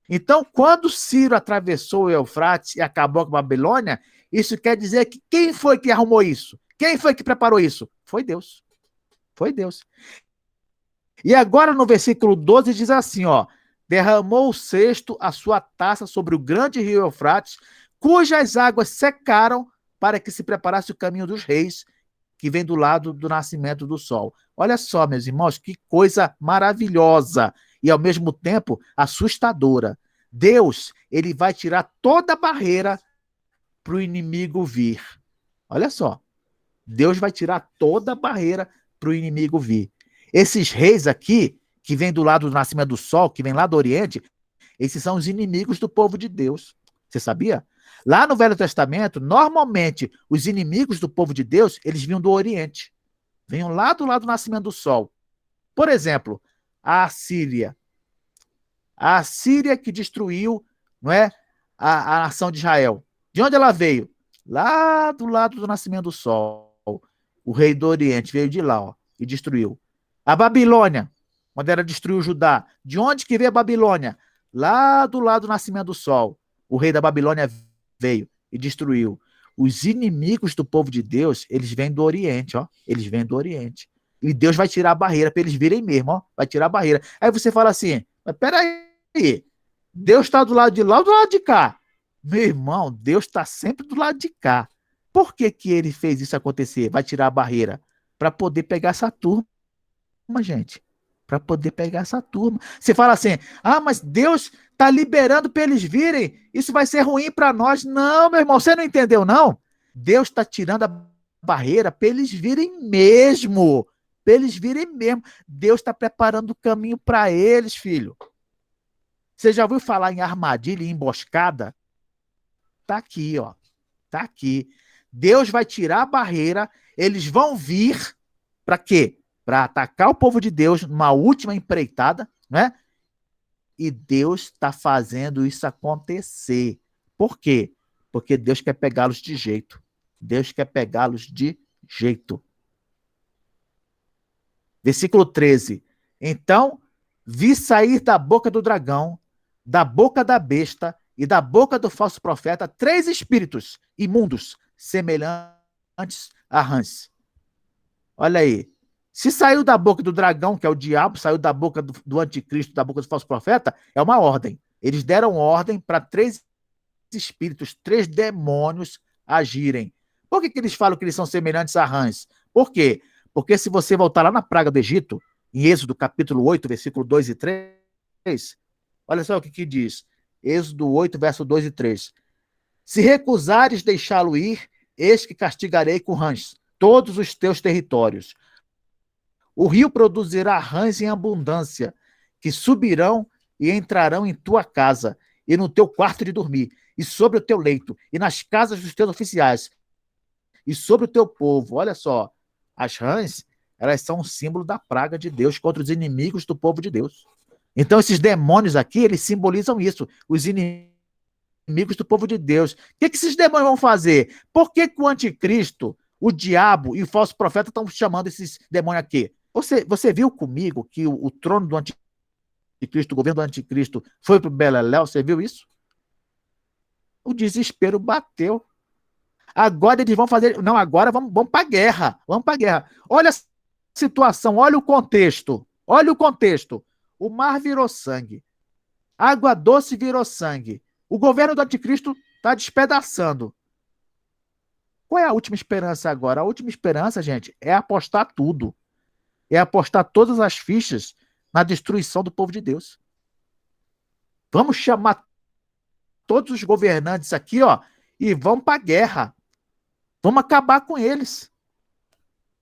Então, quando Ciro atravessou o Eufrates e acabou com a Babilônia, isso quer dizer que quem foi que arrumou isso? Quem foi que preparou isso? Foi Deus. Foi Deus. E agora no versículo 12 diz assim, ó, derramou o cesto a sua taça sobre o grande rio Eufrates, cujas águas secaram para que se preparasse o caminho dos reis, que vem do lado do nascimento do sol. Olha só, meus irmãos, que coisa maravilhosa e ao mesmo tempo assustadora. Deus, ele vai tirar toda a barreira para o inimigo vir. Olha só, Deus vai tirar toda a barreira para o inimigo vir. Esses reis aqui, que vêm do lado do nascimento do sol, que vêm lá do Oriente, esses são os inimigos do povo de Deus. Você sabia? Lá no Velho Testamento, normalmente, os inimigos do povo de Deus, eles vinham do Oriente. Vinham lá do lado do nascimento do sol. Por exemplo, a Assíria. A Assíria que destruiu, não é, a nação de Israel. De onde ela veio? Lá do lado do nascimento do sol. O rei do Oriente veio de lá, ó, e destruiu. A Babilônia, quando ela destruiu Judá. De onde que veio a Babilônia? Lá do lado do nascimento do sol. O rei da Babilônia veio e destruiu. Os inimigos do povo de Deus, eles vêm do Oriente, ó. Eles vêm do Oriente. E Deus vai tirar a barreira para eles virem mesmo, ó. Vai tirar a barreira. Aí você fala assim, mas peraí, Deus está do lado de lá ou do lado de cá? Meu irmão, Deus está sempre do lado de cá. Por que que ele fez isso acontecer? Vai tirar a barreira? Para poder pegar essa turma, gente. Para poder pegar essa turma. Você fala assim, ah, mas Deus está liberando para eles virem. Isso vai ser ruim para nós. Não, meu irmão, você não entendeu, não? Deus está tirando a barreira para eles virem mesmo. Para eles virem mesmo. Deus está preparando o caminho para eles, filho. Você já ouviu falar em armadilha e emboscada? Tá aqui, ó. Tá aqui. Deus vai tirar a barreira, eles vão vir para quê? Para atacar o povo de Deus numa última empreitada, né? E Deus está fazendo isso acontecer. Por quê? Porque Deus quer pegá-los de jeito. Deus quer pegá-los de jeito. Versículo 13. Então, vi sair da boca do dragão, da boca da besta e da boca do falso profeta 3 espíritos imundos, semelhantes a rãs. Olha aí. Se saiu da boca do dragão, que é o diabo, saiu da boca do anticristo, da boca do falso profeta, é uma ordem. Eles deram ordem para 3 espíritos, 3 demônios agirem. Por que eles falam que eles são semelhantes a rãs? Por quê? Porque se você voltar lá na praga do Egito, em Êxodo capítulo 8, versículo 2 e 3, olha só o que diz. Êxodo 8, verso 2 e 3. Se recusares deixá-lo ir, eis que castigarei com rãs todos os teus territórios. O rio produzirá rãs em abundância, que subirão e entrarão em tua casa, e no teu quarto de dormir, e sobre o teu leito, e nas casas dos teus oficiais, e sobre o teu povo. Olha só, as rãs, elas são um símbolo da praga de Deus contra os inimigos do povo de Deus. Então, esses demônios aqui, eles simbolizam isso, os inimigos do povo de Deus. O que esses demônios vão fazer? Por que o anticristo, o diabo e o falso profeta estão chamando esses demônios aqui? Você viu comigo que o trono do anticristo, o governo do anticristo, foi para o Beleléu? Você viu isso? O desespero bateu. Agora eles vão fazer. Não, agora vamos para a guerra. Vamos para a guerra. Olha a situação, olha o contexto. Olha o contexto. O mar virou sangue. Água doce virou sangue. O governo do anticristo está despedaçando. Qual é a última esperança agora? A última esperança, gente, é apostar tudo. É apostar todas as fichas na destruição do povo de Deus. Vamos chamar todos os governantes aqui, ó, e vamos para a guerra. Vamos acabar com eles.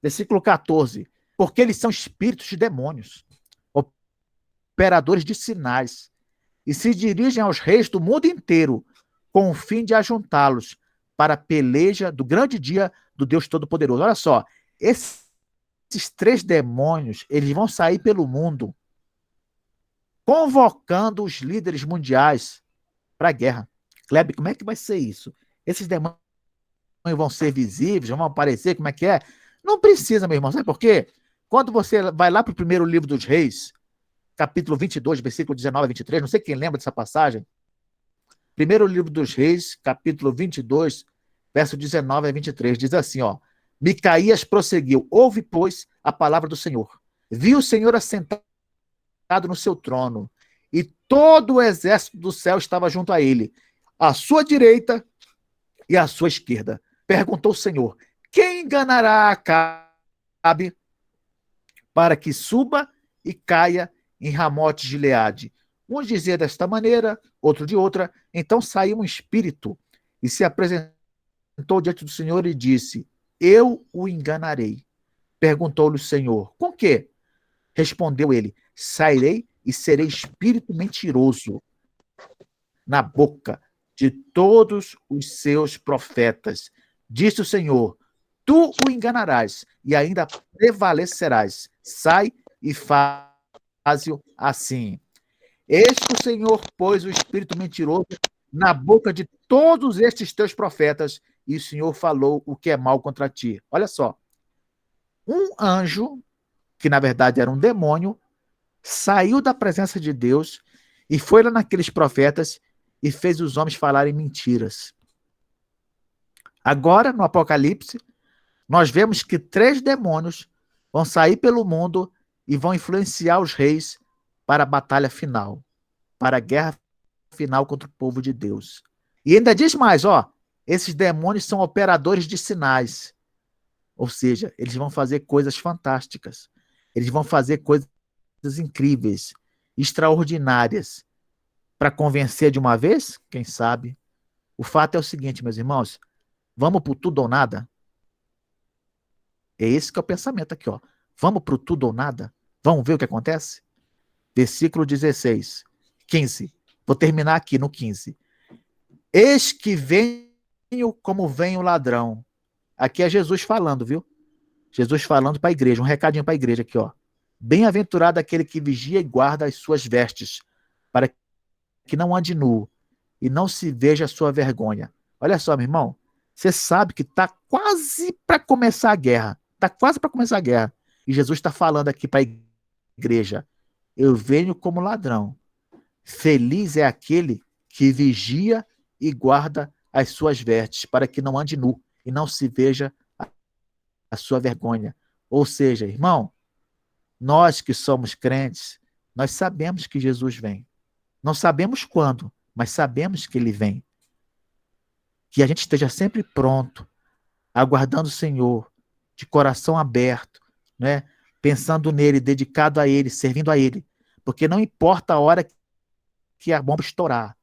Versículo 14. Porque eles são espíritos de demônios, operadores de sinais, e se dirigem aos reis do mundo inteiro com o fim de ajuntá-los para a peleja do grande dia do Deus Todo-Poderoso. Olha só, esses 3 demônios, eles vão sair pelo mundo convocando os líderes mundiais para a guerra. Kleber, como é que vai ser isso? Esses demônios vão ser visíveis, vão aparecer, como é que é? Não precisa, meu irmão, sabe por quê? Quando você vai lá para o primeiro livro dos reis, capítulo 22, versículo 19 a 23, não sei quem lembra dessa passagem. Primeiro livro dos reis, capítulo 22, verso 19 a 23, diz assim, ó. Micaías prosseguiu, ouve, pois, a palavra do Senhor. Viu o Senhor assentado no seu trono, e todo o exército do céu estava junto a ele, à sua direita e à sua esquerda. Perguntou o Senhor, quem enganará Acabe para que suba e caia em Ramote de Gileade? Um dizia desta maneira, outro de outra. Então saiu um espírito e se apresentou diante do Senhor e disse, eu o enganarei. Perguntou-lhe o Senhor, com quê? Respondeu ele, sairei e serei espírito mentiroso na boca de todos os seus profetas. Disse o Senhor, tu o enganarás e ainda prevalecerás. Sai e faz-o assim. Eis que o Senhor pôs o espírito mentiroso na boca de todos estes teus profetas, e o Senhor falou o que é mal contra ti. Olha só. Um anjo, que na verdade era um demônio, saiu da presença de Deus e foi lá naqueles profetas e fez os homens falarem mentiras. Agora, no Apocalipse, nós vemos que 3 demônios vão sair pelo mundo e vão influenciar os reis para a batalha final, para a guerra final contra o povo de Deus. E ainda diz mais, ó, esses demônios são operadores de sinais. Ou seja, eles vão fazer coisas fantásticas. Eles vão fazer coisas incríveis, extraordinárias. Para convencer de uma vez? Quem sabe? O fato é o seguinte, meus irmãos, Vamos pro tudo ou nada? É esse que é o pensamento aqui, ó. Vamos pro tudo ou nada? Vamos ver o que acontece? Versículo 16, 15. Vou terminar aqui no 15. Eis que venho como vem o ladrão. Aqui é Jesus falando, viu? Jesus falando para a igreja, um recadinho para a igreja aqui, ó. Bem-aventurado aquele que vigia e guarda as suas vestes, para que não ande nu e não se veja a sua vergonha. Olha só, meu irmão, você sabe que está quase para começar a guerra. Está quase para começar a guerra. E Jesus está falando aqui para a igreja: eu venho como ladrão. Feliz é aquele que vigia e guarda as suas vestes, para que não ande nu e não se veja a sua vergonha. Ou seja, irmão, nós que somos crentes, nós sabemos que Jesus vem. Não sabemos quando, mas sabemos que ele vem. Que a gente esteja sempre pronto, aguardando o Senhor, de coração aberto, né? Pensando nele, dedicado a ele, servindo a ele. Porque não importa a hora que a bomba estourar,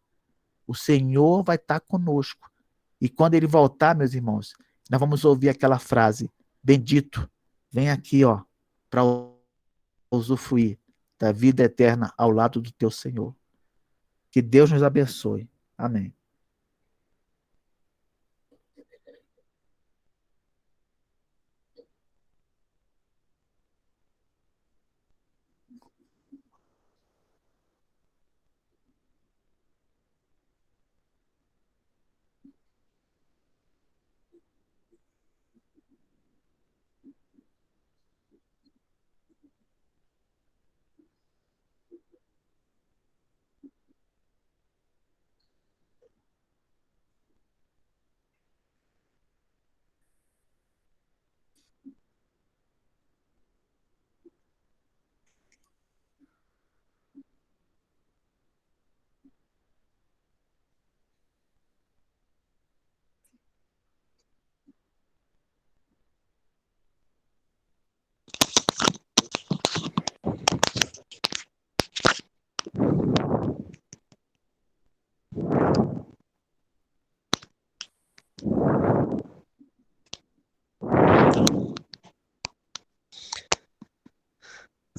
o Senhor vai estar conosco. E quando ele voltar, meus irmãos, nós vamos ouvir aquela frase: bendito, vem aqui, ó, para usufruir da vida eterna ao lado do teu Senhor. Que Deus nos abençoe. Amém.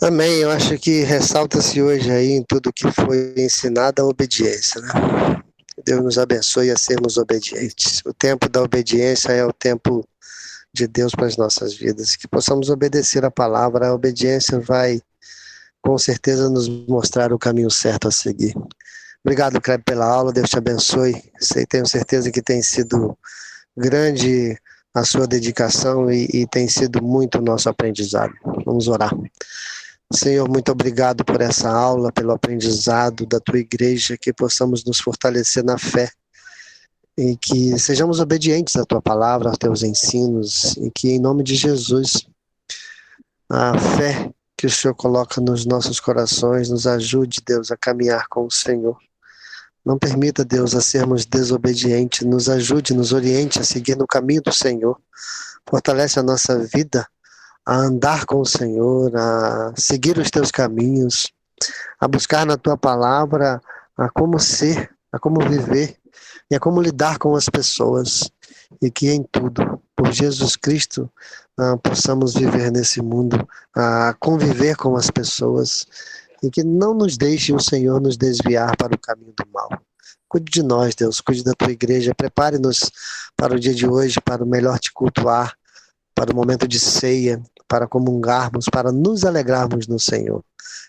Amém. Eu acho que ressalta-se hoje aí em tudo que foi ensinado a obediência, né? Deus nos abençoe a sermos obedientes. O tempo da obediência é o tempo de Deus para as nossas vidas. Que possamos obedecer a palavra. A obediência vai, com certeza, nos mostrar o caminho certo a seguir. Obrigado, Kleber, pela aula. Deus te abençoe. Tenho certeza que tem sido grande a sua dedicação e tem sido muito o nosso aprendizado. Vamos orar. Senhor, muito obrigado por essa aula, pelo aprendizado da tua igreja, que possamos nos fortalecer na fé e que sejamos obedientes à tua palavra, aos teus ensinos, e que em nome de Jesus, a fé que o Senhor coloca nos nossos corações nos ajude, Deus, a caminhar com o Senhor. Não permita, Deus, a sermos desobedientes, nos ajude, nos oriente a seguir no caminho do Senhor. Fortalece a nossa vida a andar com o Senhor, a seguir os teus caminhos, a buscar na tua palavra a como ser, a como viver e a como lidar com as pessoas. E que em tudo, por Jesus Cristo, possamos viver nesse mundo, a conviver com as pessoas e que não nos deixe o Senhor nos desviar para o caminho do mal. Cuide de nós, Deus, cuide da tua igreja, prepare-nos para o dia de hoje, para o melhor te cultuar, para o momento de ceia, para comungarmos, para nos alegrarmos no Senhor.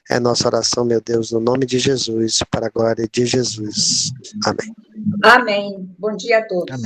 É nossa oração, meu Deus, no nome de Jesus, para a glória de Jesus. Amém. Amém. Bom dia a todos. Amém.